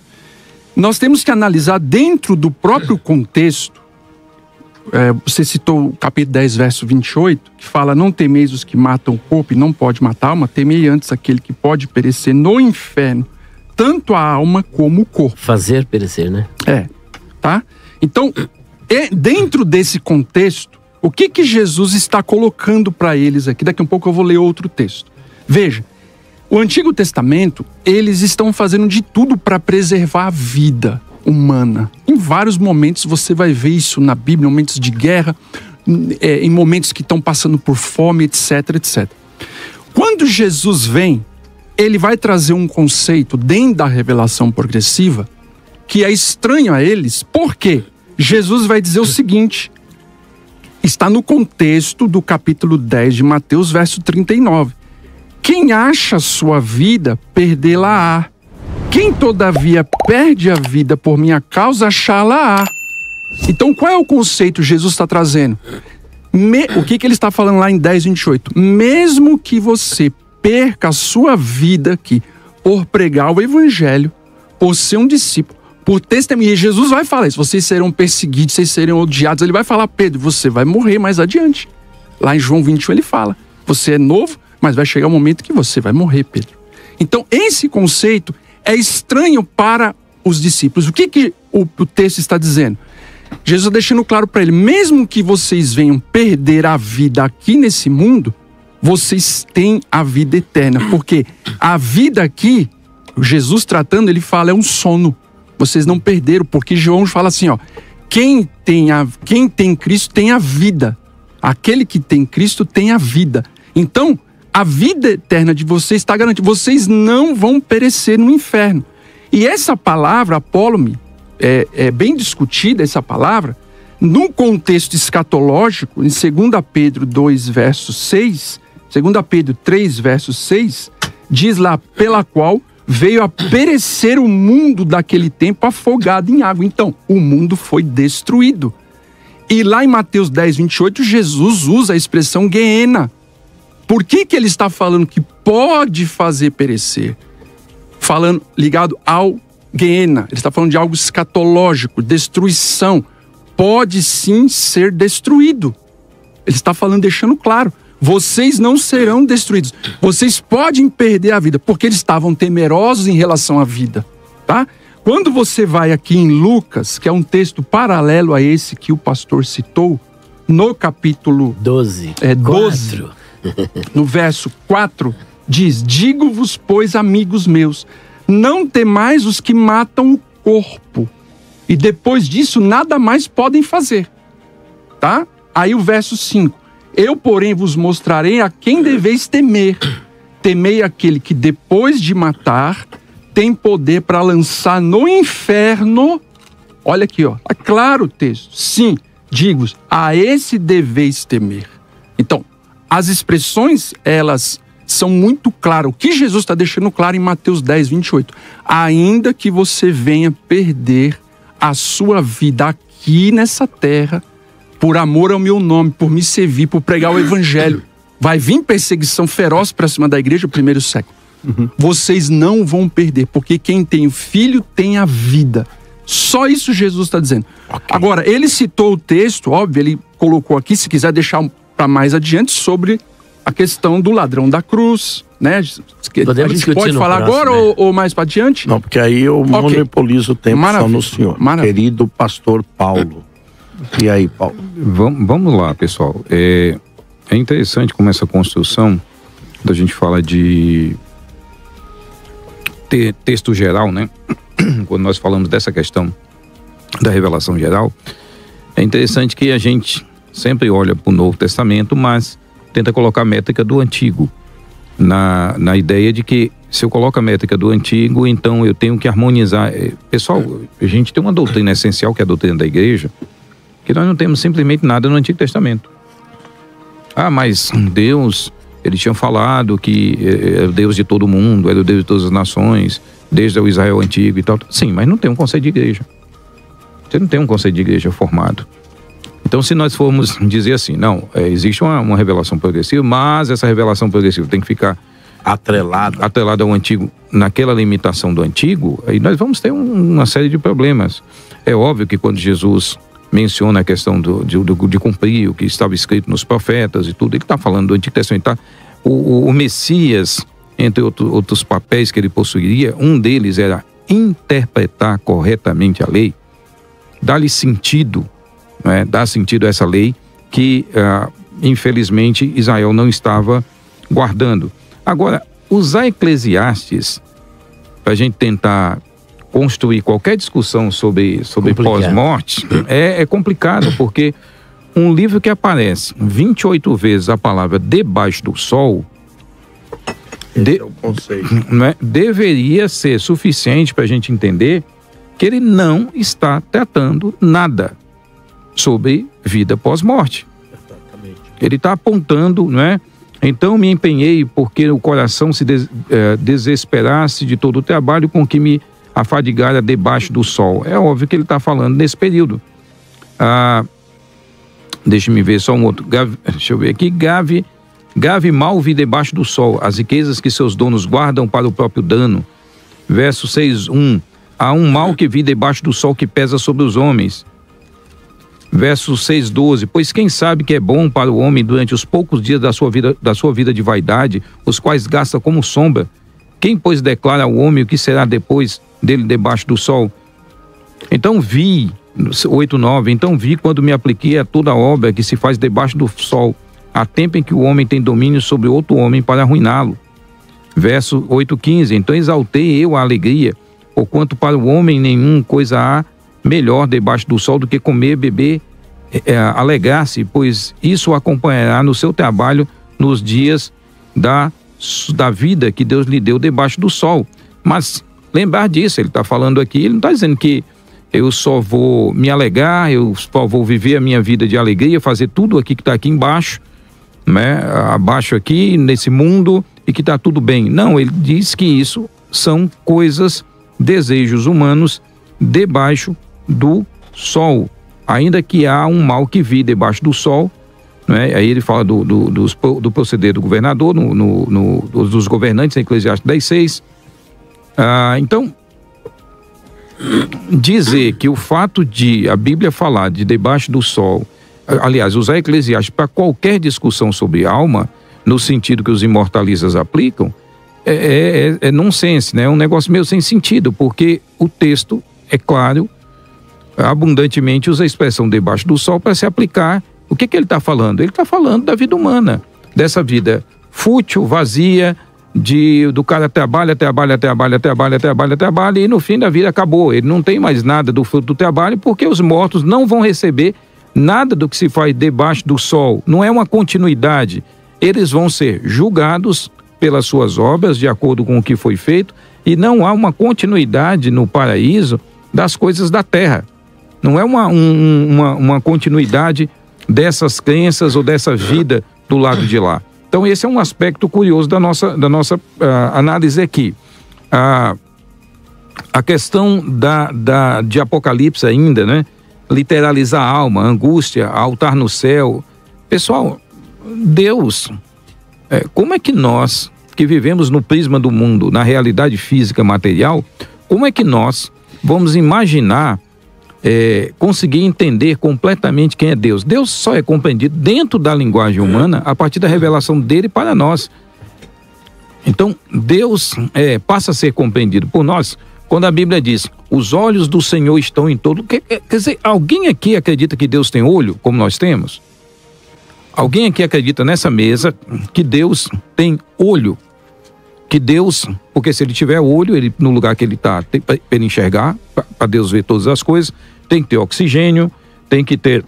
Nós temos que analisar dentro do próprio contexto, você citou o capítulo 10, verso 28, que fala, não temeis os que matam o corpo e não pode matar a alma, temei antes aquele que pode perecer no inferno, tanto a alma como o corpo. Fazer perecer, né? Tá? Então, dentro desse contexto, o que Jesus está colocando para eles aqui? Daqui a pouco eu vou ler outro texto. Veja, O Antigo Testamento, eles estão fazendo de tudo para preservar a vida humana. Em vários momentos você vai ver isso na Bíblia, em momentos de guerra, em momentos que estão passando por fome, etc, etc. Quando Jesus vem, ele vai trazer um conceito dentro da revelação progressiva que é estranho a eles. Por quê? Jesus vai dizer o seguinte, está no contexto do capítulo 10 de Mateus, verso 39. Quem acha sua vida, perdê-la-á. Quem todavia perde a vida por minha causa, achá-la-á. Então qual é o conceito que Jesus está trazendo? O que ele está falando lá em 10:28? Mesmo que você perca a sua vida aqui por pregar o evangelho, por ser um discípulo, por testemunhar. Jesus vai falar isso, vocês serão perseguidos, vocês serão odiados. Ele vai falar, Pedro, você vai morrer mais adiante. Lá em João 21 ele fala, você é novo, mas vai chegar um momento que você vai morrer, Pedro. Então esse conceito é estranho para os discípulos. O que o texto está dizendo? Jesus está deixando claro para ele, mesmo que vocês venham perder a vida aqui nesse mundo, vocês têm a vida eterna. Porque a vida aqui, Jesus tratando, ele fala, é um sono. Vocês não perderam, porque João fala assim, ó, quem tem Cristo tem a vida. Aquele que tem Cristo tem a vida. Então, a vida eterna de vocês está garantida. Vocês não vão perecer no inferno. E essa palavra, apólome, é bem discutida essa palavra, num contexto escatológico, em 2 Pedro 2, verso 6, 2 Pedro 3, verso 6, diz lá, pela qual veio a perecer o mundo daquele tempo afogado em água. Então, o mundo foi destruído. E lá em Mateus 10, 28, Jesus usa a expressão Geena. Por que ele está falando que pode fazer perecer? Falando ligado ao Geena. Ele está falando de algo escatológico, destruição. Pode sim ser destruído. Ele está falando, deixando claro. Vocês não serão destruídos. Vocês podem perder a vida, porque eles estavam temerosos em relação à vida, tá? Quando você vai aqui em Lucas, que é um texto paralelo a esse que o pastor citou, no capítulo 12, no verso 4, diz, digo-vos, pois, amigos meus, não temais os que matam o corpo, e depois disso nada mais podem fazer, tá? Aí o verso 5, eu, porém, vos mostrarei a quem deveis temer. Temei aquele que, depois de matar, tem poder para lançar no inferno. Olha aqui, ó. É claro o texto. Sim, digo-vos, a esse deveis temer. Então, as expressões, elas são muito claras. O que Jesus está deixando claro em Mateus 10, 28. Ainda que você venha perder a sua vida aqui nessa terra, por amor ao meu nome, por me servir, por pregar o evangelho, vai vir perseguição feroz para cima da igreja do primeiro século. Vocês não vão perder, porque quem tem o filho tem a vida. Só isso Jesus está dizendo. Okay. Agora, ele citou o texto, óbvio, ele colocou aqui, se quiser deixar para mais adiante, sobre a questão do ladrão da cruz, né? A gente pode falar agora, né? ou mais para adiante? Não, porque aí eu monopolizo o tempo só no senhor. Querido pastor Paulo. E aí, Paulo? Vamos lá, pessoal. É interessante como essa construção, da gente fala de texto geral, né? Quando nós falamos dessa questão da revelação geral, é interessante que a gente sempre olha para o Novo Testamento, mas tenta colocar a métrica do Antigo, na ideia de que se eu coloco a métrica do Antigo, então eu tenho que harmonizar. Pessoal, a gente tem uma doutrina essencial, que é a doutrina da igreja, que nós não temos simplesmente nada no Antigo Testamento. Ah, mas Deus, ele tinha falado que é o Deus de todo mundo, é o Deus de todas as nações, desde o Israel antigo e tal. Sim, mas não tem um conceito de igreja. Você não tem um conceito de igreja formado. Então, se nós formos dizer assim, não, existe uma revelação progressiva, mas essa revelação progressiva tem que ficar atrelada ao Antigo, naquela limitação do Antigo, aí nós vamos ter uma série de problemas. É óbvio que quando Jesus menciona a questão de cumprir o que estava escrito nos profetas e tudo, ele está falando do Antigo Testamento, tá? O Messias, entre outros papéis que ele possuiria, um deles era interpretar corretamente a lei, dar-lhe sentido, né? Dar sentido a essa lei que, infelizmente, Israel não estava guardando. Agora, usar Eclesiastes para a gente tentar construir qualquer discussão sobre pós-morte é complicado, porque um livro que aparece 28 vezes a palavra debaixo do sol Esse é o conceito. deveria ser suficiente para a gente entender que ele não está tratando nada sobre vida pós-morte. Ele está apontando, não é? Então me empenhei porque o coração se desesperasse de todo o trabalho com que me afadigara debaixo do sol. É óbvio que ele está falando nesse período. Deixa-me ver só um outro. Deixa eu ver aqui. Gave mal vi debaixo do sol, as riquezas que seus donos guardam para o próprio dano. Verso 6:1. Há um mal que vi debaixo do sol que pesa sobre os homens. Verso 6:12. Pois quem sabe que é bom para o homem durante os poucos dias da sua vida de vaidade, os quais gasta como sombra? Quem, pois, declara ao homem o que será depois dele debaixo do sol? Então vi, 8:9, então vi quando me apliquei a toda obra que se faz debaixo do sol, há tempo em que o homem tem domínio sobre outro homem para arruiná-lo. Verso 8:15, então exaltei eu a alegria, porquanto para o homem nenhuma coisa há melhor debaixo do sol do que comer, beber, alegrar-se, pois isso o acompanhará no seu trabalho nos dias da vida que Deus lhe deu debaixo do sol. Mas lembrar disso, ele está falando aqui, ele não está dizendo que eu só vou me alegrar, eu só vou viver a minha vida de alegria, fazer tudo aqui que está aqui embaixo, né, abaixo aqui, nesse mundo, e que está tudo bem. Não, ele diz que isso são coisas, desejos humanos debaixo do sol, ainda que há um mal que vi debaixo do sol, né? Aí ele fala do proceder do governador, dos governantes, em Eclesiastes 10:6. Então, dizer que o fato de a Bíblia falar de debaixo do sol, aliás, usar Eclesiastes para qualquer discussão sobre alma, no sentido que os imortalistas aplicam, é nonsense, né? É um negócio meio sem sentido, porque o texto, é claro, abundantemente usa a expressão debaixo do sol para se aplicar. O que ele está falando? Ele está falando da vida humana, dessa vida fútil, vazia, do cara trabalha e no fim da vida acabou. Ele não tem mais nada do fruto do trabalho, porque os mortos não vão receber nada do que se faz debaixo do sol. Não é uma continuidade. Eles vão ser julgados pelas suas obras, de acordo com o que foi feito, e não há uma continuidade no paraíso das coisas da terra. Não é uma continuidade dessas crenças ou dessa vida do lado de lá. Então esse é um aspecto curioso da nossa análise aqui. A questão de Apocalipse ainda, né? Literalizar a alma, angústia, altar no céu. Pessoal, Deus, como é que nós, que vivemos no prisma do mundo, na realidade física material, como é que nós vamos imaginar, conseguir entender completamente quem é Deus? Deus só é compreendido dentro da linguagem humana a partir da revelação dele para nós. Então, Deus passa a ser compreendido por nós quando a Bíblia diz: os olhos do Senhor estão em todo. Quer dizer, alguém aqui acredita que Deus tem olho, como nós temos? Alguém aqui acredita nessa mesa que Deus tem olho? Que Deus, porque se ele tiver olho, ele, no lugar que ele está, para ele enxergar, para Deus ver todas as coisas, tem que ter oxigênio, tem que ter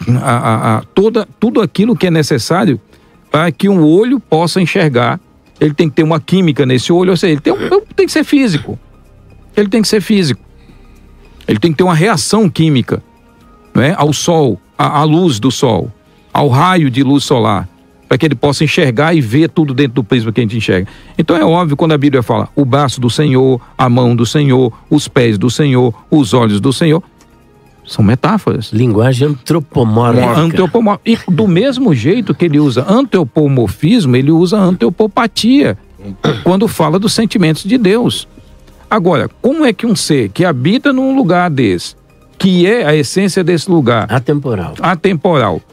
tudo aquilo que é necessário para que um olho possa enxergar. Ele tem que ter uma química nesse olho, ou seja, ele tem que ser físico. Ele tem que ser físico. Ele tem que ter uma reação química, né, ao sol, à luz do sol, ao raio de luz solar, para que ele possa enxergar e ver tudo dentro do prisma que a gente enxerga. Então é óbvio, quando a Bíblia fala o braço do Senhor, a mão do Senhor, os pés do Senhor, os olhos do Senhor, são metáforas. Linguagem antropomórfica. E do mesmo jeito que ele usa antropomorfismo, ele usa antropopatia, quando fala dos sentimentos de Deus. Agora, como é que um ser que habita num lugar desse, que é a essência desse lugar, atemporal,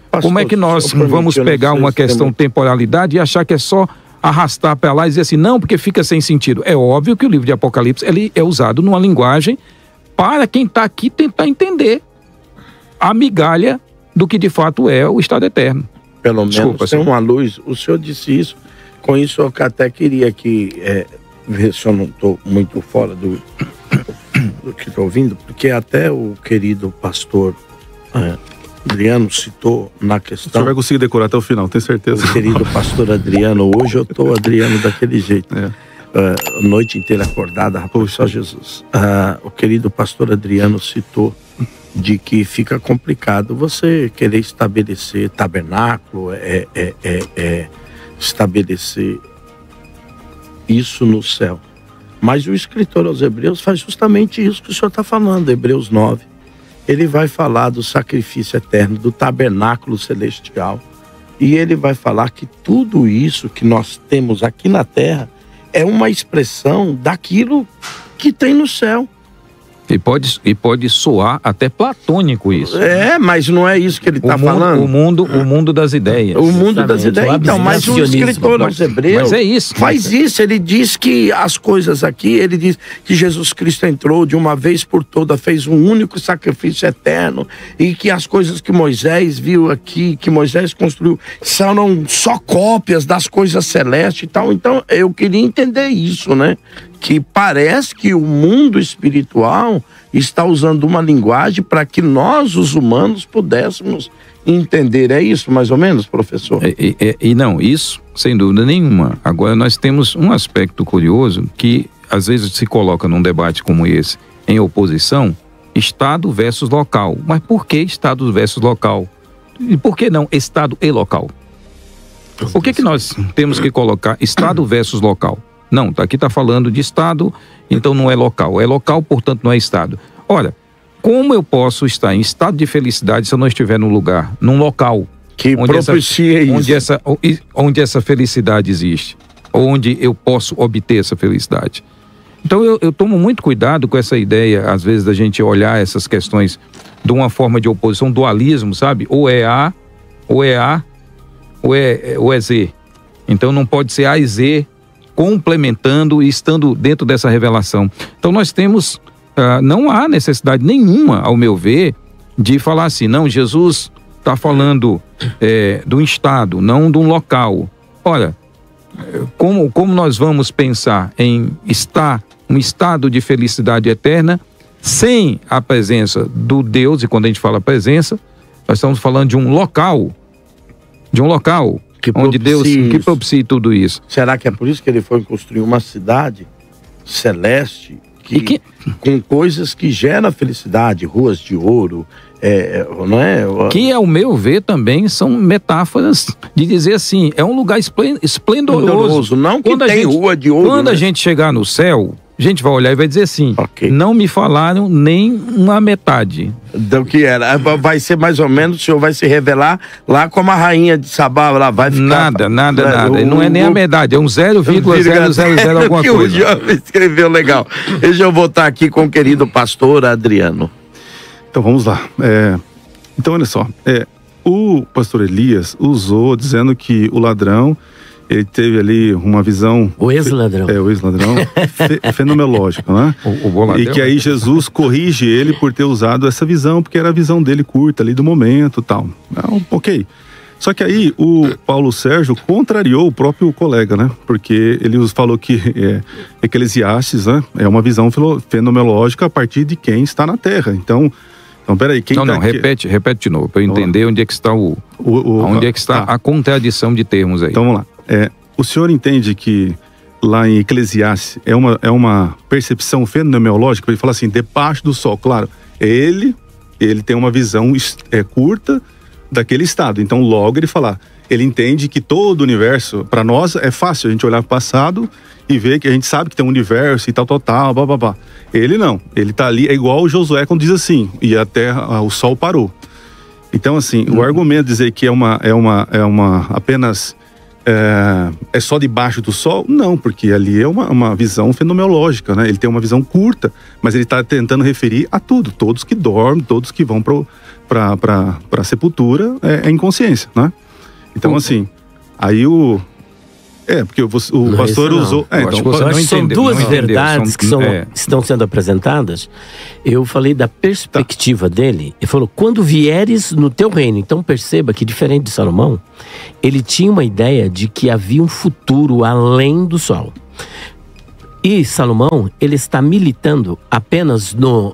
pastor, como é que nós vamos pegar uma questão temporalidade e achar que é só arrastar para lá e dizer assim, não, porque fica sem sentido? É óbvio que o livro de Apocalipse ele é usado numa linguagem para quem está aqui tentar entender a migalha do que de fato é o estado eterno. Pelo menos tem uma luz. O senhor disse isso, com isso eu até queria que ver se eu não estou muito fora do que estou ouvindo, porque até o querido pastor Adriano citou na O questão. senhor vai conseguir decorar até o final, tenho certeza. O querido pastor Adriano, hoje eu estou Adriano daquele jeito. A noite inteira acordada, rapaz, só Jesus. O querido pastor Adriano citou de que fica complicado você querer estabelecer tabernáculo, estabelecer isso no céu. Mas o escritor aos Hebreus faz justamente isso que o senhor está falando, Hebreus 9. Ele vai falar do sacrifício eterno, do tabernáculo celestial. E ele vai falar que tudo isso que nós temos aqui na terra é uma expressão daquilo que tem no céu. E pode soar até platônico isso. Mas não é isso que ele está falando. O mundo das ideias. O mundo das ideias. Então, mas o escritor aos Hebreus faz isso. Ele diz que as coisas aqui, ele diz que Jesus Cristo entrou de uma vez por toda, fez um único sacrifício eterno, e que as coisas que Moisés viu aqui, que Moisés construiu, são só cópias das coisas celestes e tal. Então, eu queria entender isso, né? Que parece que o mundo espiritual está usando uma linguagem para que nós, os humanos, pudéssemos entender. É isso, mais ou menos, professor? E não, isso, sem dúvida nenhuma. Agora, nós temos um aspecto curioso que, às vezes, se coloca num debate como esse, em oposição, Estado versus local. Mas por que Estado versus local? E por que não Estado e local? Por que nós temos que colocar Estado versus local? Não, aqui está falando de Estado, então não é local. É local, portanto não é Estado. Olha, como eu posso estar em estado de felicidade se eu não estiver num lugar, num local que propicia isso? Onde essa felicidade existe, onde eu posso obter essa felicidade. Então eu tomo muito cuidado com essa ideia, às vezes, da gente olhar essas questões de uma forma de oposição, dualismo, sabe? Ou é A, ou é A, ou é Z. Então não pode ser A e Z complementando e estando dentro dessa revelação. Então nós temos, não há necessidade nenhuma, ao meu ver, de falar assim, não, Jesus está falando de um estado, não de um local. Olha, como nós vamos pensar em estar um estado de felicidade eterna sem a presença do Deus, e quando a gente fala presença, nós estamos falando de um local, onde Deus que propicia tudo isso. Será que é por isso que ele foi construir uma cidade celeste com coisas que geram felicidade, ruas de ouro, não é? Que, ao meu ver, também são metáforas de dizer assim, é um lugar esplendoroso. Não que tem rua de ouro. Quando a gente chegar no céu, a gente vai olhar e vai dizer assim, não me falaram nem uma metade. Do que era. Vai ser mais ou menos, o senhor vai se revelar lá como a rainha de Sabá, lá vai ficar... Nada. Não é nem a metade, é um 0,000 alguma coisa. O João escreveu legal. Deixa eu voltar aqui com o querido pastor Adriano. Então vamos lá. Então olha só, o pastor Elias usou dizendo que o ladrão, ele teve ali uma visão... O ex-ladrão. O ex-ladrão fenomenológica, né? O boladão. E que aí Jesus corrige ele por ter usado essa visão, porque era a visão dele curta ali do momento e tal. Ok. Só que aí o Paulo Sérgio contrariou o próprio colega, né? Porque ele falou que Eclesiastes, né, é uma visão fenomenológica a partir de quem está na terra. Então peraí, quem Não, repete de novo, para eu entender onde é que está onde é que está a contradição de termos aí. Então vamos lá. O senhor entende que lá em Eclesiastes é uma percepção fenomenológica? Ele fala assim, debaixo do sol, claro, ele tem uma visão curta daquele estado, então logo ele entende que todo o universo, para nós é fácil a gente olhar para o passado e ver que a gente sabe que tem um universo e tal, blá. Ele não, ele tá ali, é igual o Josué quando diz assim, e a terra, o sol parou. Então assim, o argumento de dizer que é uma apenas é só debaixo do sol, não, porque ali é uma visão fenomenológica, né? Ele tem uma visão curta, mas ele está tentando referir a tudo, todos que dormem, todos que vão para a sepultura, é inconsciência, né? Então assim, aí porque o pastor usou... São duas verdades que estão sendo apresentadas. Eu falei da perspectiva dele. Ele falou, quando vieres no teu reino. Então perceba que, diferente de Salomão, ele tinha uma ideia de que havia um futuro além do sol. E Salomão, ele está militando apenas no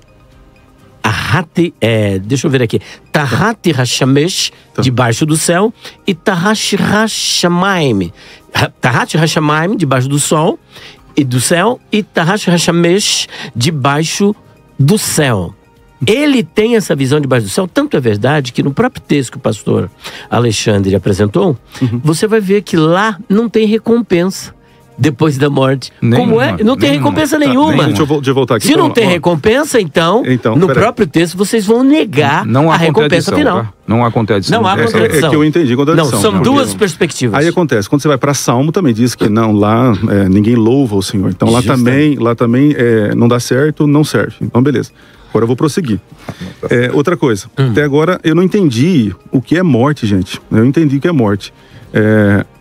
deixa eu ver aqui, Tahat Hashamesh, debaixo do céu, e Tahat Hashamayim, debaixo do sol e do céu, e Tahat Hashamesh, debaixo do céu. Ele tem essa visão debaixo do céu, tanto é verdade que no próprio texto que o pastor Alexandre apresentou, você vai ver que lá não tem recompensa depois da morte. Como é? Não tem recompensa nenhuma. Deixa eu voltar aqui. Se não tem recompensa, então no próprio texto vocês vão negar a recompensa final. Tá? Não há contradição. Não há contradição. É que eu entendi contradição. Não, são duas perspectivas. Aí acontece, quando você vai para Salmo, também diz que não, lá ninguém louva o Senhor. Então lá também não dá certo, não serve. Então beleza. Agora eu vou prosseguir. Outra coisa. Até agora eu não entendi o que é morte, gente. Eu entendi o que é morte.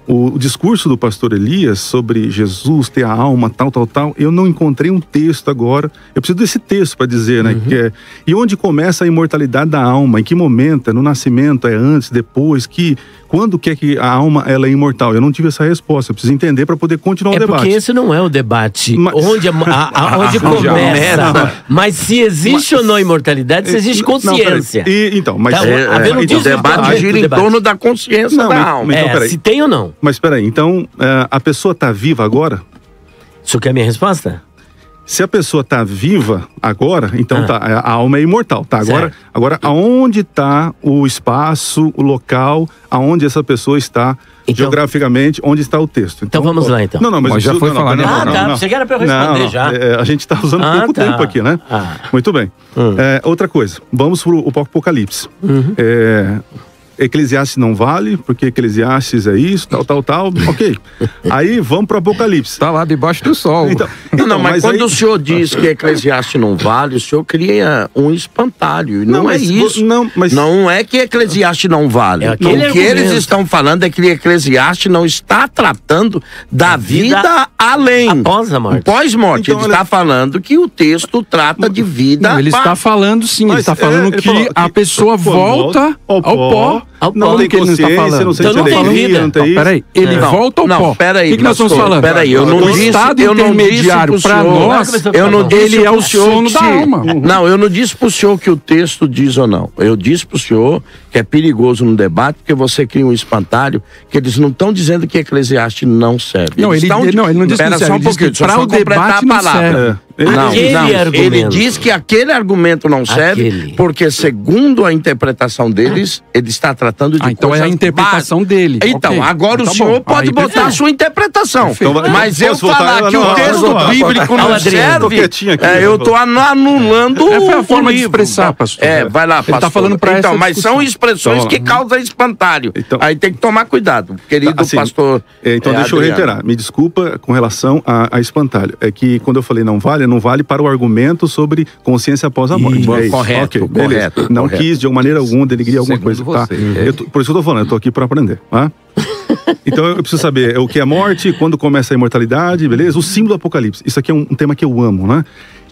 O discurso do pastor Elias sobre Jesus ter a alma, tal, eu não encontrei um texto agora. Eu preciso desse texto para dizer, né? E onde começa a imortalidade da alma? Em que momento? É no nascimento? É antes? Depois? Quando que é que a alma ela é imortal? Eu não tive essa resposta. Eu preciso entender para poder continuar o debate. Porque esse não é o debate. Onde começa. Mas se existe ou não imortalidade, se existe consciência. O debate gira em torno da consciência da alma. Se tem ou não. Mas peraí, então a pessoa está viva agora? Isso quer a minha resposta? Se a pessoa está viva agora, então a alma é imortal, tá? Agora aonde está o espaço, o local, aonde essa pessoa está geograficamente, onde está o texto? Então vamos lá, então. Não, mas já foi falado. Você quer para eu responder já. A gente está usando pouco tempo aqui, né? Muito bem. Outra coisa, vamos para o Apocalipse. Eclesiastes não vale, porque Eclesiastes é isso, tal. Ok. Aí vamos para o Apocalipse. Tá lá debaixo do sol. Mas quando o senhor diz que Eclesiastes não vale, o senhor cria um espantalho. E não é isso. Não é que Eclesiastes não vale. O que eles estão falando é que Eclesiastes não está tratando da vida além. Após a morte. Pós-morte. Ele está falando que o texto trata de vida. Ele está falando sim. Ele está falando que a pessoa volta ao pó. Não tem consciência, não sente alegria, não tem isso. Peraí, ele volta ao pó. Peraí, o que nós estamos falando? Peraí, eu não disse, estado intermediário para nós, ele é o sono da alma. Não, eu não disse pro senhor que o texto diz ou não. Eu disse pro senhor que é perigoso no debate, porque você cria um espantalho, que eles não estão dizendo que Eclesiastes não serve. Não, ele não disse que não serve. Só um pouquinho, para o debate não serve. Ele diz que aquele argumento não serve, porque segundo a interpretação deles, ele está tratando de então é a interpretação dele. Então, agora o senhor pode botar a sua interpretação. Mas eu falar que o texto bíblico não serve, eu estou anulando foi a forma de expressar, pastor. Vai lá, pastor. Ele está falando para essa mas são expressões que causam espantalho. Aí tem que tomar cuidado, querido pastor. Então deixa eu reiterar. Me desculpa com relação a espantalho. É que quando eu falei não vale para o argumento sobre consciência após a morte. Correto. Não quis de maneira alguma denegrir alguma coisa, tá? Por isso que eu tô falando, eu tô aqui para aprender, tá? Então eu preciso saber o que é morte, quando começa a imortalidade, beleza? O símbolo do Apocalipse. Isso aqui é um tema que eu amo, né?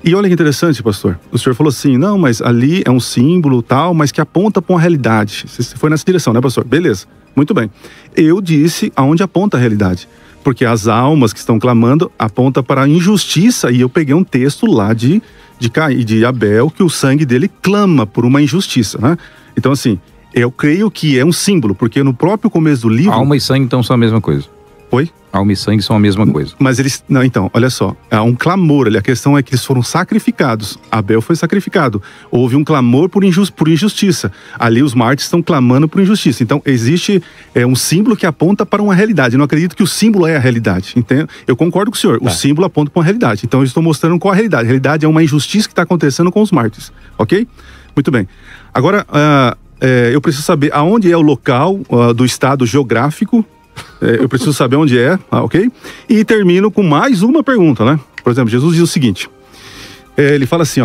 E olha que interessante, pastor. O senhor falou assim, não, mas ali é um símbolo tal, mas que aponta para uma realidade. Você foi nessa direção, né, pastor? Beleza, muito bem. Eu disse aonde aponta a realidade. Porque as almas que estão clamando apontam para a injustiça, e eu peguei um texto lá de Caim, de Abel, que o sangue dele clama por uma injustiça, né? Então assim, eu creio que é um símbolo, porque no próprio começo do livro... Alma e sangue então são a mesma coisa. Oi? Alma e sangue são a mesma coisa. Mas eles... Não, então, olha só. Há um clamor ali. A questão é que eles foram sacrificados. Abel foi sacrificado. Houve um clamor por injustiça. Ali os mártires estão clamando por injustiça. Então, existe um símbolo que aponta para uma realidade. Eu não acredito que o símbolo é a realidade. Entende? Eu concordo com o senhor. O símbolo aponta para uma realidade. Então, eu estou mostrando qual a realidade. A realidade é uma injustiça que está acontecendo com os mártires. Ok? Muito bem. Agora, eu preciso saber aonde é o local do estado geográfico. Eu preciso saber onde é, ok? E termino com mais uma pergunta, né? Por exemplo, Jesus diz o seguinte, ele fala assim,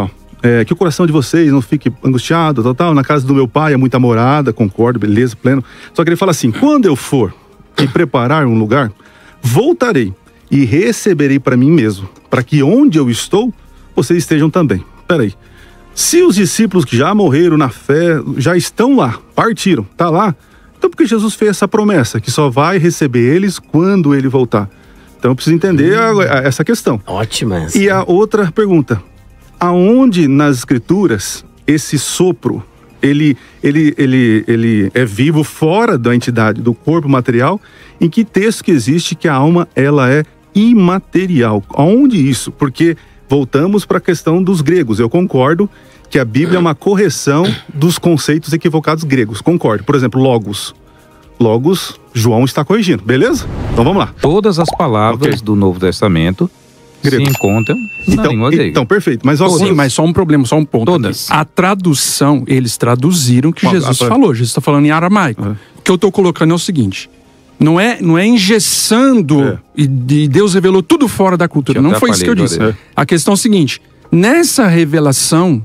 que o coração de vocês não fique angustiado, na casa do meu pai é muita morada, concordo, beleza, pleno. Só que ele fala assim, quando eu for e preparar um lugar, voltarei e receberei para mim mesmo, para que onde eu estou, vocês estejam também. Peraí, se os discípulos que já morreram na fé, já estão lá, partiram, tá lá, então por que Jesus fez essa promessa, que só vai receber eles quando ele voltar? Então eu preciso entender essa questão. Ótima essa. E a outra pergunta: aonde nas escrituras esse sopro ele é vivo fora da entidade do corpo material? Em que texto que existe que a alma ela é imaterial? Aonde isso? Porque voltamos para a questão dos gregos. Eu concordo que a Bíblia é uma correção dos conceitos equivocados gregos. Concordo. Por exemplo, logos. Logos, João está corrigindo, beleza? Então vamos lá. Todas as palavras do Novo Testamento Grego. se encontram na língua grega. Então, perfeito. Mas, Sim, mas só um problema, só um ponto. Todas. Aqui. A tradução, eles traduziram o que Jesus falou. Jesus está falando em aramaico. O que eu estou colocando é o seguinte: não é engessando e Deus revelou tudo fora da cultura. Não foi isso que eu disse. A questão é o seguinte: nessa revelação,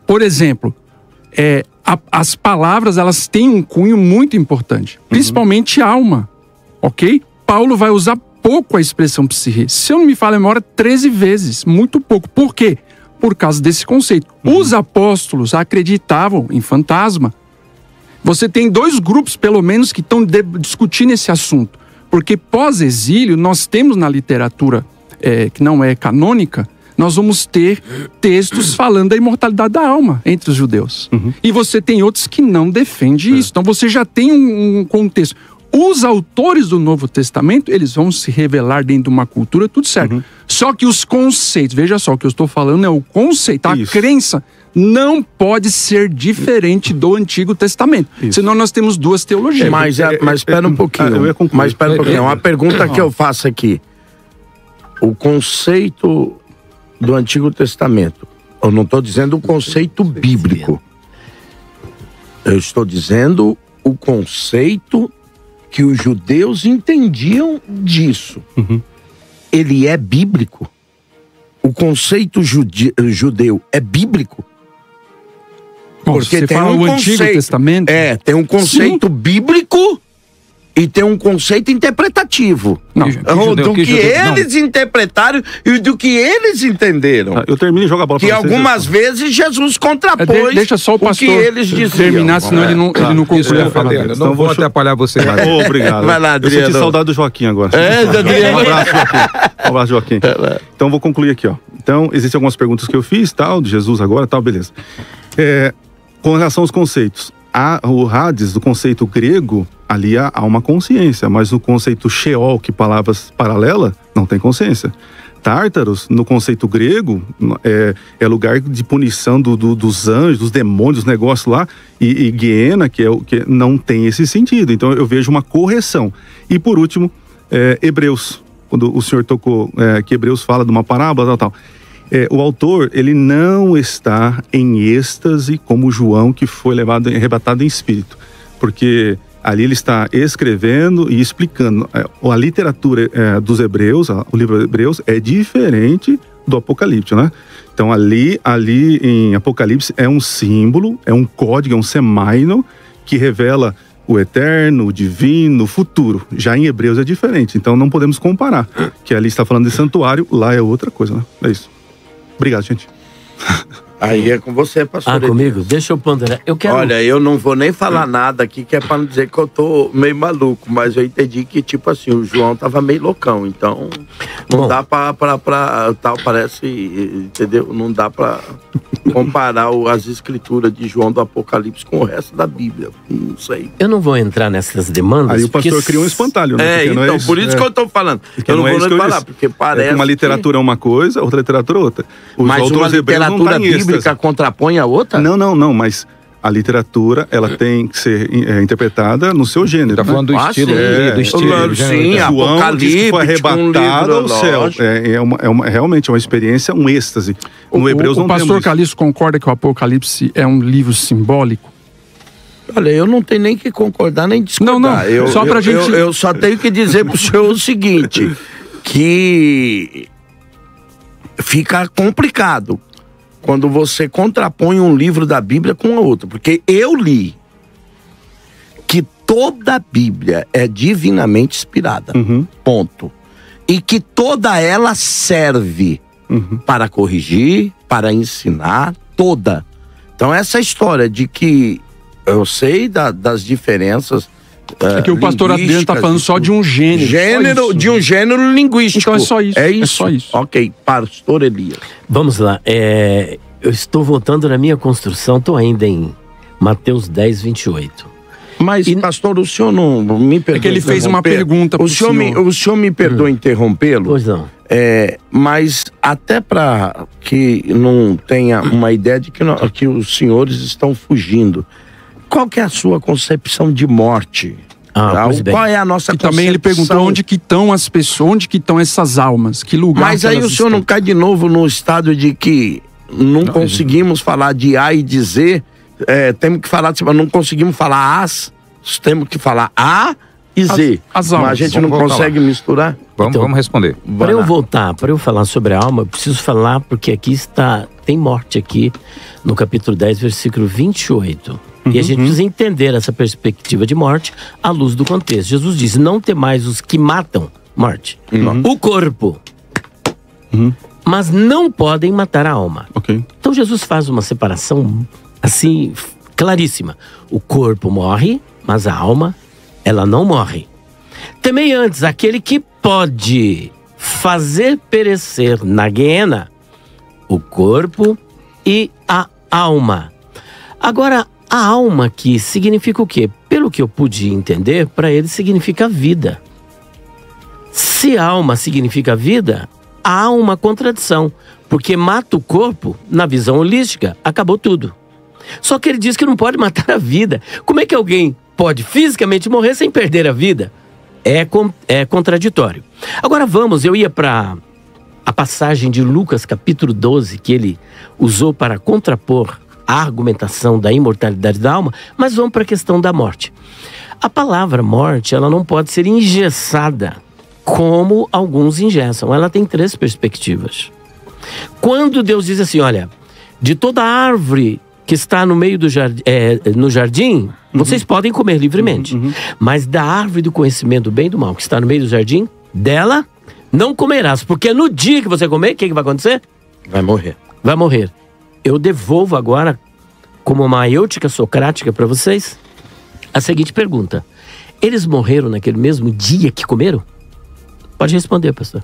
por exemplo, as palavras elas têm um cunho muito importante, principalmente alma, ok? Paulo vai usar pouco a expressão psique. Se eu não me falho a memória, 13 vezes, muito pouco. Por quê? Por causa desse conceito. Os apóstolos acreditavam em fantasma. Você tem 2 grupos, pelo menos, que estão discutindo esse assunto. Porque pós-exílio, nós temos na literatura que não é canônica, nós vamos ter textos falando da imortalidade da alma entre os judeus. E você tem outros que não defendem isso. Então você já tem um contexto. Os autores do Novo Testamento, eles vão se revelar dentro de uma cultura, tudo certo. Só que os conceitos, veja só, o que eu estou falando é o conceito, a crença não pode ser diferente do Antigo Testamento. Senão nós temos 2 teologias. Mas espera um pouquinho. Mas espera um pouquinho. Uma pergunta que eu faço aqui. O conceito do Antigo Testamento, eu não estou dizendo o conceito bíblico. Eu estou dizendo o conceito que os judeus entendiam disso. Ele é bíblico? O conceito judeu é bíblico? Bom, porque você tem fala o Antigo Testamento? Tem um conceito bíblico e tem um conceito interpretativo. Do que eles interpretaram e do que eles entenderam. Eu termino e jogo a bola que algumas vezes Jesus contrapôs deixa só o pastor que eles diziam. Terminar, senão ele não conclui a fala. Não vou atrapalhar você. Obrigado. Vai lá, Adriano. Eu senti saudade do Joaquim agora. Adriano. Um abraço, Joaquim. Então vou concluir aqui, ó. Então, existem algumas perguntas que eu fiz, tal, de Jesus agora, tal, beleza. Com relação aos conceitos, o Hades, do conceito grego, ali há uma consciência, mas no conceito Sheol, que palavras paralela, não tem consciência. Tártaros, no conceito grego, é lugar de punição dos anjos, dos demônios, dos negócios lá, e Guiena, que não tem esse sentido. Então eu vejo uma correção. E por último, Hebreus, quando o senhor tocou que Hebreus fala de uma parábola, tal. O autor, ele não está em êxtase como João, que foi arrebatado em espírito, porque ali ele está escrevendo e explicando. A literatura dos Hebreus, o livro de Hebreus, é diferente do Apocalipse, né? Então ali em Apocalipse é um símbolo, é um código, é um semaino que revela o eterno, o divino, o futuro. Já em Hebreus é diferente, então não podemos comparar, que ali está falando de santuário, lá é outra coisa, né? É isso. Obrigado, gente. Aí é com você, pastor. Comigo? Deixa eu ponderar. Olha, eu não vou nem falar nada aqui, que é pra não dizer que eu tô meio maluco, mas eu entendi que, tipo assim, o João tava meio loucão, então não dá pra tal, parece, entendeu? Não dá pra comparar as escrituras de João do Apocalipse com o resto da Bíblia, não sei. Eu não vou entrar nessas demandas. Aí o pastor criou um espantalho, né? Então, não é por isso que eu tô falando. Eu não vou nem falar, porque parece uma literatura é uma coisa, outra literatura é outra. Mas uma literatura bíblica contrapõe a outra? Não, mas a literatura, ela tem que ser interpretada no seu gênero. Tá falando do estilo, do estilo. Sim, João diz que foi arrebatado ao céu. Realmente uma experiência, um êxtase. No Hebreus não temos. O pastor Calixto concorda que o Apocalipse é um livro simbólico? Olha, eu não tenho nem que concordar nem discordar. Não, só pra gente... Eu só tenho que dizer pro senhor o seguinte, que fica complicado quando você contrapõe um livro da Bíblia com a outra. Porque eu li que toda a Bíblia é divinamente inspirada. Ponto. E que toda ela serve para corrigir, para ensinar, toda. Então essa história de que eu sei das diferenças É que o pastor Adriano está falando só de um gênero. De um gênero linguístico. Então é só isso. É isso? É só isso. Ok, pastor Elias. Vamos lá. Eu estou voltando na minha construção, estou ainda em Mateus 10, 28. Mas, pastor, o senhor não me perdoe. É que ele fez uma pergunta pro senhor. O senhor me perdoa interrompê-lo? Pois não. Mas até para que não tenha uma ideia de que os senhores estão fugindo, qual que é a sua concepção de morte? Qual é a nossa concepção? Também ele perguntou onde que estão as pessoas, onde que estão essas almas, que lugar. Mas aí o senhor não cai de novo no estado de que não conseguimos falar de A e de Z, temos que falar, não conseguimos falar As, temos que falar A e Z. As almas. Mas a gente não consegue misturar. Vamos responder. Para eu voltar, para eu falar sobre a alma, eu preciso falar porque aqui tem morte aqui no capítulo 10, versículo 28. E a gente precisa entender essa perspectiva de morte à luz do contexto. Jesus diz, não temais os que matam, morte, o corpo, mas não podem matar a alma. Ok. Então Jesus faz uma separação assim, claríssima. O corpo morre, mas a alma, ela não morre. Temei antes aquele que pode fazer perecer na guiena o corpo e a alma. Agora, a alma aqui significa o quê? Pelo que eu pude entender, para ele significa vida. Se alma significa vida, há uma contradição. Porque mata o corpo, na visão holística, acabou tudo. Só que ele diz que não pode matar a vida. Como é que alguém pode fisicamente morrer sem perder a vida? É contraditório. Agora eu ia para a passagem de Lucas capítulo 12, que ele usou para contrapor a argumentação da imortalidade da alma, mas vamos para a questão da morte. A palavra morte, ela não pode ser engessada como alguns engessam. Ela tem 3 perspectivas. Quando Deus diz assim, olha, de toda árvore que está no meio do jardim, vocês podem comer livremente. Mas da árvore do conhecimento do bem e do mal, que está no meio do jardim, dela não comerás. Porque no dia que você comer, o que vai acontecer? Vai morrer. Vai morrer. Eu devolvo agora, como uma êutica socrática para vocês, a seguinte pergunta. Eles morreram naquele mesmo dia que comeram? Pode responder, pastor.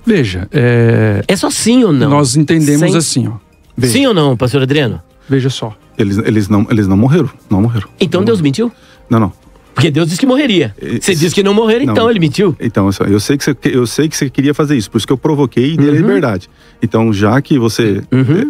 Veja, é só sim ou não? Nós entendemos assim, ó. Veja. Sim ou não, pastor Adriano? Veja só. Eles não morreram. Não morreram. Então Deus mentiu? Não. Porque Deus disse que morreria. Você disse que não morreram, então ele mentiu. Então, eu sei que você queria fazer isso, por isso que eu provoquei e dei a liberdade. Então, já que você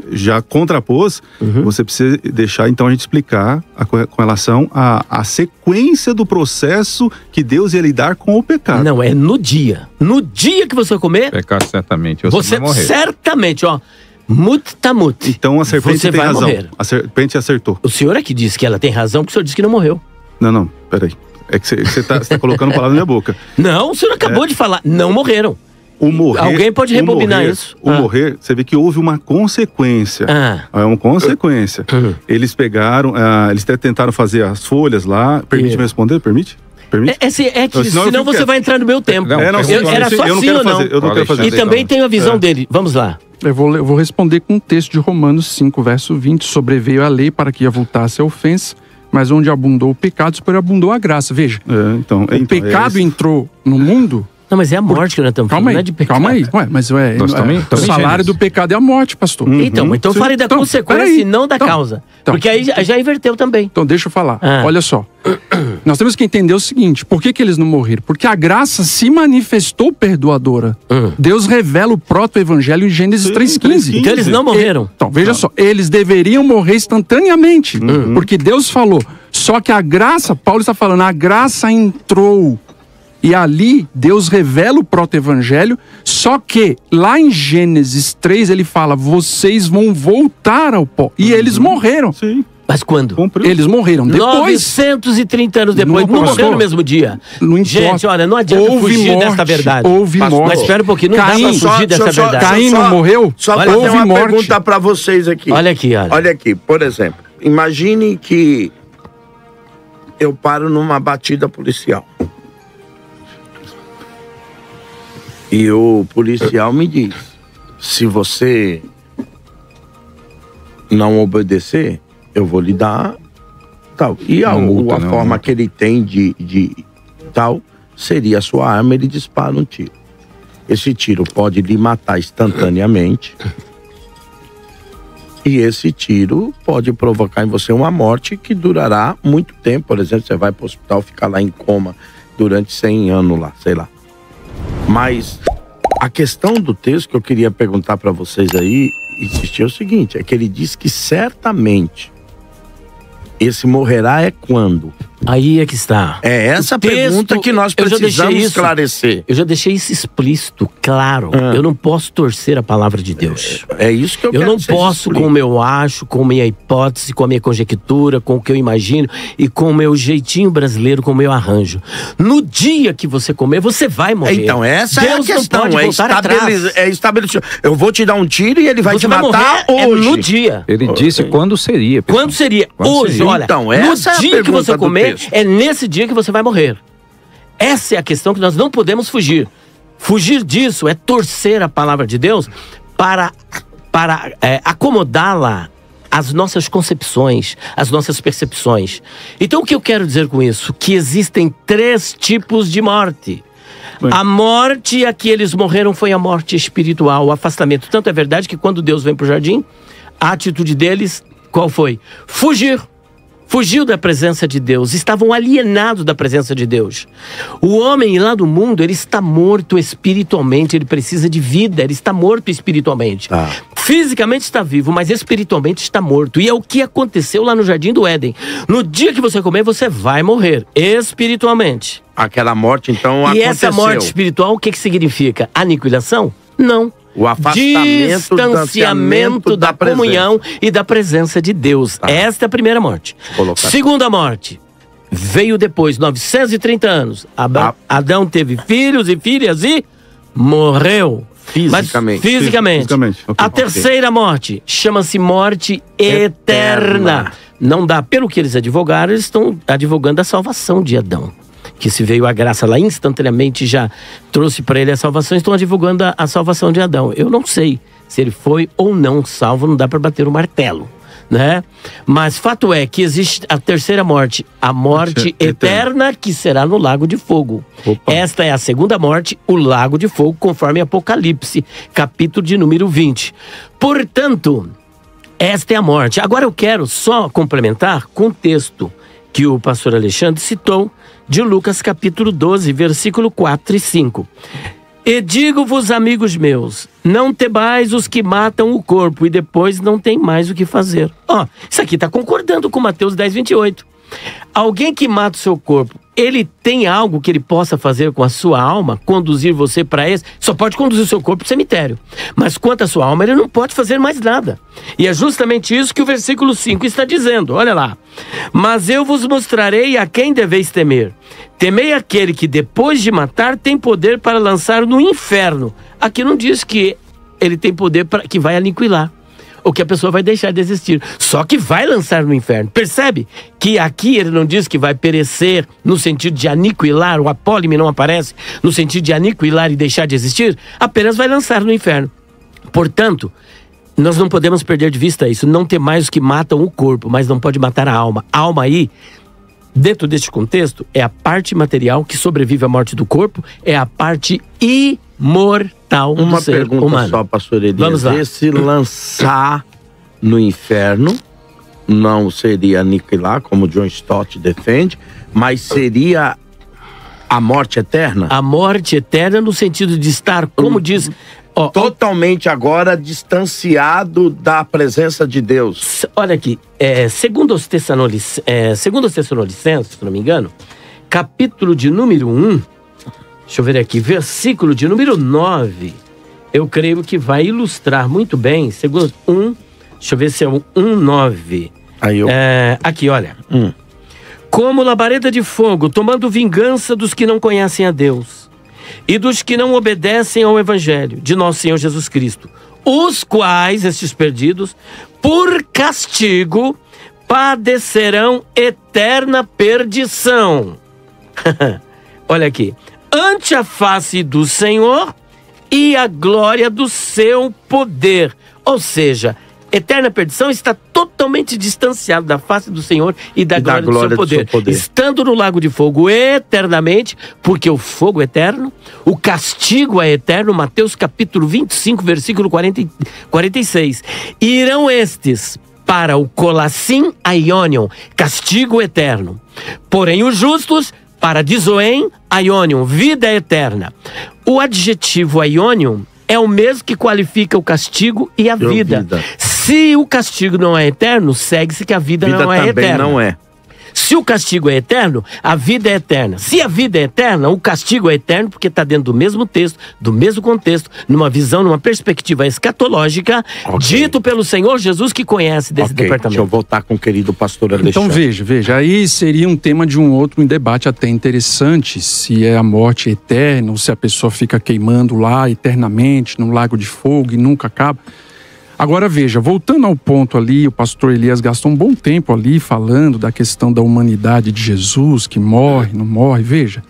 já contrapôs, você precisa deixar, então, a gente explicar com relação à sequência do processo que Deus ia lidar com o pecado. Não, é no dia. No dia que você comer... Pecar certamente, você vai morrer. Certamente, ó. Mut. Então, a serpente você tem vai razão. Morrer. A serpente acertou. O senhor é que disse que ela tem razão, porque o senhor disse que não morreu. Não, peraí. É que você tá colocando palavra na minha boca. Não, o senhor acabou de falar. Não morreram. O morrer, alguém pode rebobinar isso. O morrer, você vê que houve uma consequência. É uma consequência. Eles pegaram, eles até tentaram fazer as folhas lá. Permite me responder? Permite? Senão você vai entrar no meu tempo. Era só sim ou não? Eu não quero fazer. E também tem a visão dele. Vamos lá. Eu vou responder com um texto de Romanos 5, verso 20. Sobreveio a lei para que avultasse a ofensa, mas onde abundou o pecado, superabundou a graça. Veja, o pecado entrou no mundo... Não, mas é a morte que nós estamos falando, não é de pecado. Calma aí. Mas o salário do pecado é a morte, pastor. Então fale da consequência e não da causa. Porque aí já inverteu também. Então deixa eu falar. Olha só. Nós temos que entender o seguinte. Por que eles não morreram? Porque a graça se manifestou perdoadora. Deus revela o proto-evangelho em Gênesis 3,15. Então eles não morreram. Então, veja só. Eles deveriam morrer instantaneamente. Porque Deus falou. Só que a graça, Paulo está falando, a graça entrou. E ali, Deus revela o proto-evangelho, só que lá em Gênesis 3, ele fala, vocês vão voltar ao pó. E eles morreram. Sim. Mas quando? Eles morreram depois. 930 anos depois. Não morreram no mesmo dia. Não importa. Gente, olha, não adianta fugir dessa verdade. Houve morte. Mas espera um pouquinho, não dá pra fugir dessa verdade. Caim não morreu? Só para ter uma pergunta para vocês aqui. Olha aqui, Olha aqui, por exemplo. Imagine que eu paro numa batida policial. E o policial me diz, se você não obedecer, eu vou lhe dar tal. E a forma que ele tem de tal seria a sua arma, ele dispara um tiro. Esse tiro pode lhe matar instantaneamente. E esse tiro pode provocar em você uma morte que durará muito tempo. Por exemplo, você vai para o hospital, ficar lá em coma durante 100 anos lá, sei lá. Mas a questão do texto que eu queria perguntar para vocês aí, insistir, é o seguinte, é que ele diz que certamente esse morrerá é quando? Aí é que está. É essa pergunta que nós precisamos esclarecer. Eu já deixei isso explícito, claro. Eu não posso torcer a palavra de Deus. É isso que eu quero. Eu não posso, com o meu acho, com a minha hipótese, com a minha conjectura, com o que eu imagino e com o meu jeitinho brasileiro, com o meu arranjo. No dia que você comer, você vai morrer. Então, essa Deus é a questão. Não pode voltar atrás. É estabelecido. Eu vou te dar um tiro e ele vai te matar hoje. No dia. Ele disse quando seria. Pessoal. Quando seria? Hoje, olha. Então, essa no dia que você comer, é nesse dia que você vai morrer. Essa é a questão que nós não podemos fugir. Fugir disso é torcer a palavra de Deus para acomodá-la às nossas concepções, às nossas percepções. Então o que eu quero dizer com isso? Que existem 3 tipos de morte. A morte a que eles morreram foi a morte espiritual, o afastamento. Tanto é verdade que quando Deus vem para o jardim, a atitude deles, qual foi? Fugir. Fugiu da presença de Deus, estavam alienados da presença de Deus. O homem lá do mundo, ele está morto espiritualmente, ele precisa de vida, ele está morto espiritualmente. Fisicamente está vivo, mas espiritualmente está morto. E é o que aconteceu lá no Jardim do Éden. No dia que você comer, você vai morrer, espiritualmente. Aquela morte, então, aconteceu. E essa morte espiritual, o que significa? Aniquilação? Não. O afastamento, distanciamento da comunhão e da presença de Deus. Esta é a primeira morte. Segunda morte. Veio depois, 930 anos. Adão teve filhos e filhas e morreu. Fisicamente. Fisicamente. A terceira morte chama-se morte eterna. Não dá, pelo que eles advogaram, eles estão advogando a salvação de Adão. Que se veio a graça lá instantaneamente, já trouxe para ele a salvação, estão divulgando a salvação de Adão. Eu não sei se ele foi ou não salvo, não dá para bater o martelo, né? Mas fato é que existe a terceira morte, a morte eterna, que será no lago de fogo. Esta é a segunda morte, o lago de fogo, conforme Apocalipse, capítulo de número 20. Portanto, esta é a morte. Agora eu quero só complementar com o texto que o pastor Alexandre citou, de Lucas capítulo 12, versículo 4 e 5. E digo-vos, amigos meus, não temais os que matam o corpo e depois não tem mais o que fazer. Isso aqui está concordando com Mateus 10, 28. Alguém que mata o seu corpo, ele tem algo que ele possa fazer com a sua alma, conduzir você para esse? Só pode conduzir o seu corpo para o cemitério. Mas quanto à sua alma, ele não pode fazer mais nada. E é justamente isso que o versículo 5 está dizendo. Olha lá. Mas eu vos mostrarei a quem deveis temer. Temei aquele que depois de matar tem poder para lançar no inferno. Aqui não diz que ele tem poder que vai aniquilar, ou que a pessoa vai deixar de existir. Só que vai lançar no inferno. Percebe que aqui ele não diz que vai perecer no sentido de aniquilar, o apólime não aparece no sentido de aniquilar e deixar de existir, apenas vai lançar no inferno. Portanto, nós não podemos perder de vista isso. Não tem mais os que matam o corpo, mas não pode matar a alma. A alma aí, dentro deste contexto, é a parte material que sobrevive à morte do corpo, é a parte imortal do Uma ser pergunta humano. só, pastor Elias. Vamos lá. Esse lançar no inferno não seria aniquilar, como John Stott defende, mas seria a morte eterna? A morte eterna no sentido de estar, como diz... totalmente agora distanciado da presença de Deus. Olha aqui, segundo os Tessalonicenses, se não me engano, capítulo de número 1, deixa eu ver aqui, versículo de número 9, eu creio que vai ilustrar muito bem, segundo 1, deixa eu ver se é o 1:9. Aqui, olha. Como labareda de fogo, tomando vingança dos que não conhecem a Deus e dos que não obedecem ao Evangelho de nosso Senhor Jesus Cristo, os quais, estes perdidos, por castigo, padecerão eterna perdição. Olha aqui. Ante a face do Senhor e a glória do seu poder. Ou seja, eterna perdição, está totalmente distanciado da face do Senhor e da glória do seu poder. Estando no lago de fogo eternamente, porque o fogo é eterno, o castigo é eterno, Mateus capítulo 25, versículo 46. Irão estes para o Colacim Aionion, castigo eterno. Porém os justos para Dizoen Aionion, vida eterna. O adjetivo Aionion é o mesmo que qualifica o castigo e a vida. Se o castigo não é eterno, segue-se que a vida não é eterna. Não é. Se o castigo é eterno, a vida é eterna. Se a vida é eterna, o castigo é eterno, porque está dentro do mesmo texto, do mesmo contexto, numa visão, numa perspectiva escatológica, dito pelo Senhor Jesus, que conhece desse departamento. Deixa eu voltar com o querido pastor Alexandre. Então veja, aí seria um tema de um debate até interessante, se é a morte eterna, ou se a pessoa fica queimando lá eternamente, no lago de fogo e nunca acaba. Agora veja, voltando ao ponto ali, o pastor Elias gastou um bom tempo ali falando da questão da humanidade de Jesus, que morre, não morre. Veja,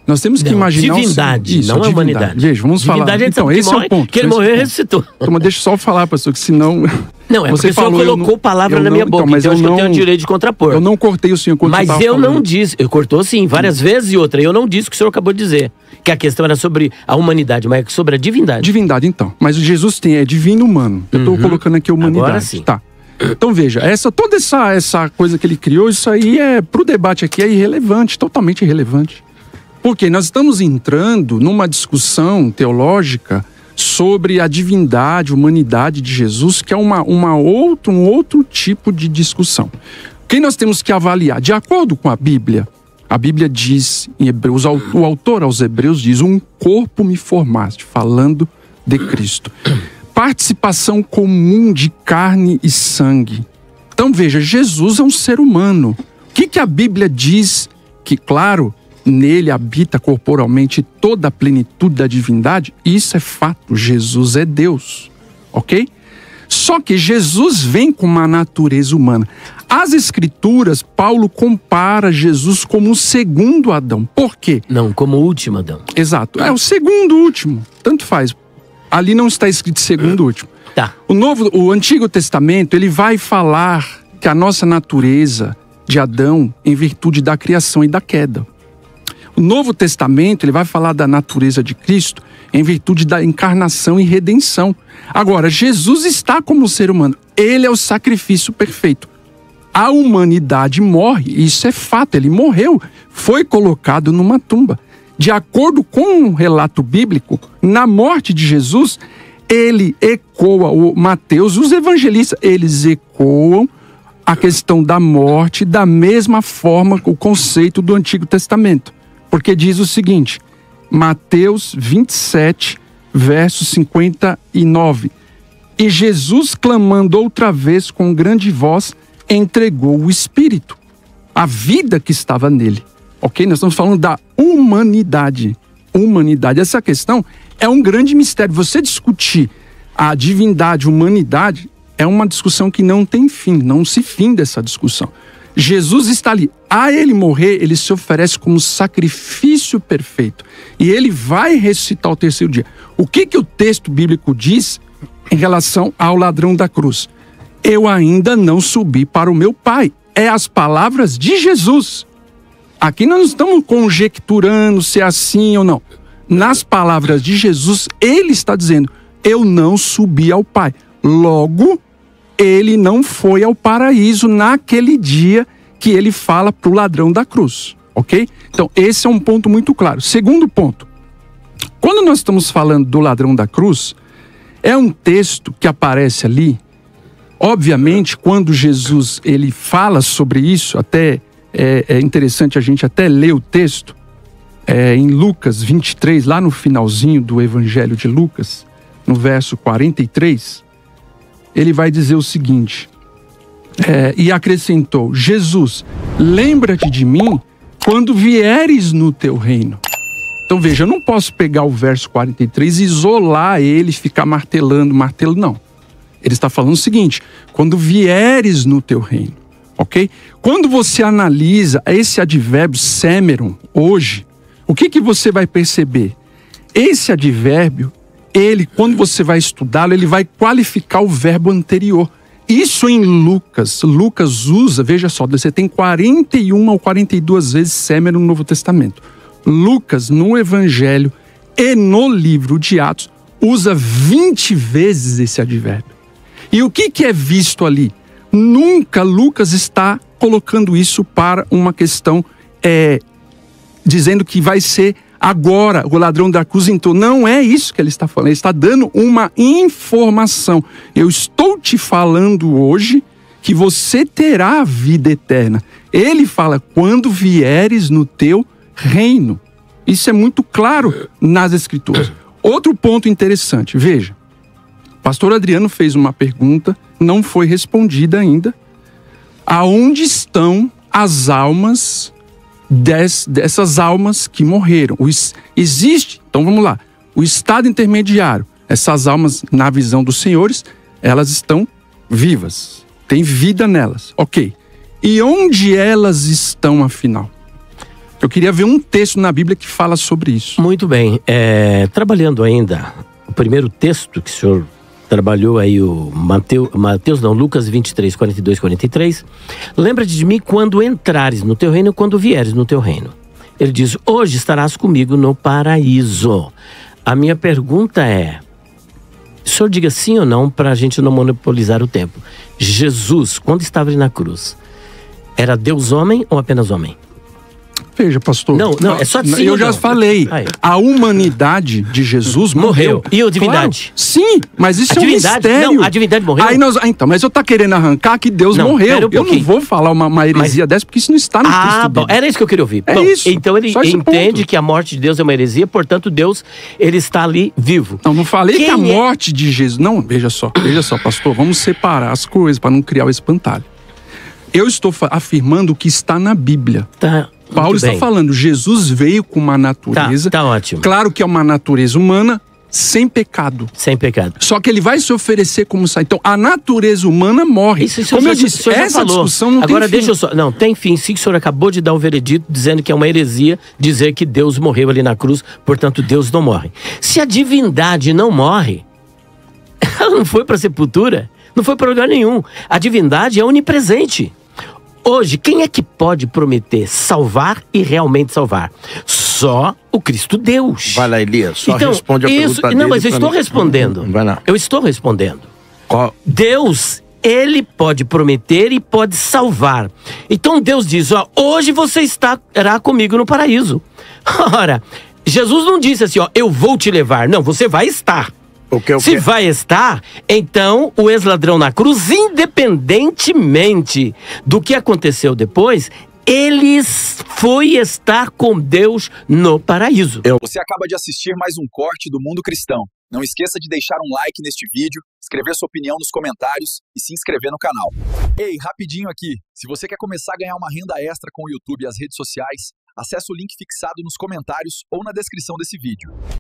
nós temos que imaginar... Divindade, não é humanidade. Veja, vamos falar... Então, esse é o ponto. Que ele morreu e ressuscitou. Então, mas deixa eu só falar, pastor, que senão... Não, é porque o senhor colocou palavra na minha boca, então eu acho que eu tenho o direito de contrapor. Eu não cortei o senhor quando Mas eu não disse, eu cortou sim, várias vezes e outra, eu não disse o que o senhor acabou de dizer, que a questão era sobre a humanidade, mas sobre a divindade. Divindade, então. Mas o Jesus é divino humano. Eu estou colocando aqui a humanidade. Agora sim. Tá. Então veja, toda essa coisa que ele criou, isso aí pro debate aqui é irrelevante, totalmente irrelevante. Porque nós estamos entrando numa discussão teológica sobre a divindade, humanidade de Jesus, que é um outro tipo de discussão. O que nós temos que avaliar? De acordo com a Bíblia diz em Hebreus, o autor aos Hebreus diz: um corpo me formaste, falando de Cristo. Participação comum de carne e sangue. Então veja, Jesus é um ser humano. O que a Bíblia diz? Que claro, nele habita corporalmente toda a plenitude da divindade. Isso é fato, Jesus é Deus, ok? Só que Jesus vem com uma natureza humana. As Escrituras, Paulo compara Jesus como o segundo Adão. Por quê? Não, como o último Adão. Exato, é o segundo último, tanto faz. Ali não está escrito segundo último. Tá. O Antigo Testamento, ele vai falar que a nossa natureza de Adão, em virtude da criação e da queda. O Novo Testamento, ele vai falar da natureza de Cristo em virtude da encarnação e redenção. Agora, Jesus está como ser humano. Ele é o sacrifício perfeito. A humanidade morre, isso é fato, ele morreu, foi colocado numa tumba. De acordo com o relato bíblico, na morte de Jesus, ele ecoa, o Mateus, os evangelistas, eles ecoam a questão da morte da mesma forma que o conceito do Antigo Testamento. Porque diz o seguinte, Mateus 27, verso 59. E Jesus, clamando outra vez com grande voz, entregou o Espírito, a vida que estava nele. Ok? Nós estamos falando da humanidade. Humanidade. Essa questão é um grande mistério. Você discutir a divindade, humanidade, é uma discussão que não tem fim, não se finda essa discussão. Jesus está ali. A ele morrer, ele se oferece como sacrifício perfeito. E ele vai ressuscitar ao terceiro dia. O que o texto bíblico diz em relação ao ladrão da cruz? Eu ainda não subi para o meu Pai. É as palavras de Jesus. Aqui nós não estamos conjecturando se é assim ou não. Nas palavras de Jesus, ele está dizendo, eu não subi ao Pai. Logo, ele não foi ao paraíso naquele dia que ele fala para o ladrão da cruz, ok? Então, esse é um ponto muito claro. Segundo ponto, quando nós estamos falando do ladrão da cruz, é um texto que aparece ali, obviamente, quando Jesus ele fala sobre isso, até é interessante a gente até ler o texto, em Lucas 23, lá no finalzinho do Evangelho de Lucas, no verso 43, ele vai dizer o seguinte, e acrescentou, Jesus, lembra-te de mim quando vieres no teu reino. Então veja, eu não posso pegar o verso 43 e isolar ele, ficar martelando, não. Ele está falando o seguinte, quando vieres no teu reino, ok? Quando você analisa esse advérbio semeron, hoje, o que você vai perceber? Esse advérbio, ele, quando você vai estudá-lo, ele vai qualificar o verbo anterior. Isso em Lucas. Lucas usa, veja só, você tem 41 ou 42 vezes sêmen no Novo Testamento. Lucas, no Evangelho e no livro de Atos, usa 20 vezes esse advérbio. E o que é visto ali? Nunca Lucas está colocando isso para uma questão, dizendo que vai ser agora o ladrão da cruz entrou. Não é isso que ele está falando. Ele está dando uma informação. Eu estou te falando hoje que você terá a vida eterna. Ele fala, quando vieres no teu reino. Isso é muito claro nas Escrituras. Outro ponto interessante, veja. O pastor Adriano fez uma pergunta, não foi respondida ainda. Aonde estão as almas dessas almas que morreram? Existe, então vamos lá, o estado intermediário. Essas almas, na visão dos senhores, elas estão vivas. Tem vida nelas, ok. E onde elas estão, afinal? Eu queria ver um texto na Bíblia que fala sobre isso. Muito bem. Trabalhando ainda, o primeiro texto que o senhor trabalhou aí, Lucas 23, 42, 43. Lembra-te de mim quando entrares no teu reino, quando vieres no teu reino. Ele diz, hoje estarás comigo no paraíso. A minha pergunta é, o senhor diga sim ou não para a gente não monopolizar o tempo. Jesus, quando estava ali na cruz, era Deus homem ou apenas homem? Veja, pastor. Não, é só sim. Eu já falei. A humanidade de Jesus morreu. E a divindade? Claro, sim, mas isso é um mistério. Não, a divindade morreu. Então, mas eu tô querendo arrancar que Deus morreu. Eu não vou falar uma heresia dessa, porque isso não está no texto bom, era isso que eu queria ouvir. Isso. Então ele entende que a morte de Deus é uma heresia, portanto Deus, ele está ali vivo. Não falei que a morte de Jesus... Não, veja só, pastor, vamos separar as coisas para não criar o espantalho. Eu estou afirmando o que está na Bíblia. Tá. Paulo está falando, Jesus veio com uma natureza... Tá ótimo. Claro que é uma natureza humana sem pecado. Sem pecado. Só que ele vai se oferecer como sair. Então, a natureza humana morre. Como eu disse, essa discussão não Agora, tem fim. deixa eu só... Não, tem fim. Sim, o senhor acabou de dar um veredito dizendo que é uma heresia dizer que Deus morreu ali na cruz, portanto, Deus não morre. Se a divindade não morre, ela não foi para a sepultura, não foi para lugar nenhum. A divindade é onipresente. Hoje, quem é que pode prometer salvar e realmente salvar? Só o Cristo Deus. Vai lá, Elias, só responde a pergunta dele. Não, mas eu estou respondendo. Vai lá. Eu estou respondendo. Deus, ele pode prometer e pode salvar. Então Deus diz, hoje você estará comigo no paraíso. Ora, Jesus não disse assim, eu vou te levar. Não, você vai estar. Se vai estar, então o ex-ladrão na cruz, independentemente do que aconteceu depois, ele foi estar com Deus no paraíso. Você acaba de assistir mais um corte do Mundo Cristão. Não esqueça de deixar um like neste vídeo, escrever sua opinião nos comentários e se inscrever no canal. Ei, rapidinho aqui, se você quer começar a ganhar uma renda extra com o YouTube e as redes sociais, acesse o link fixado nos comentários ou na descrição desse vídeo.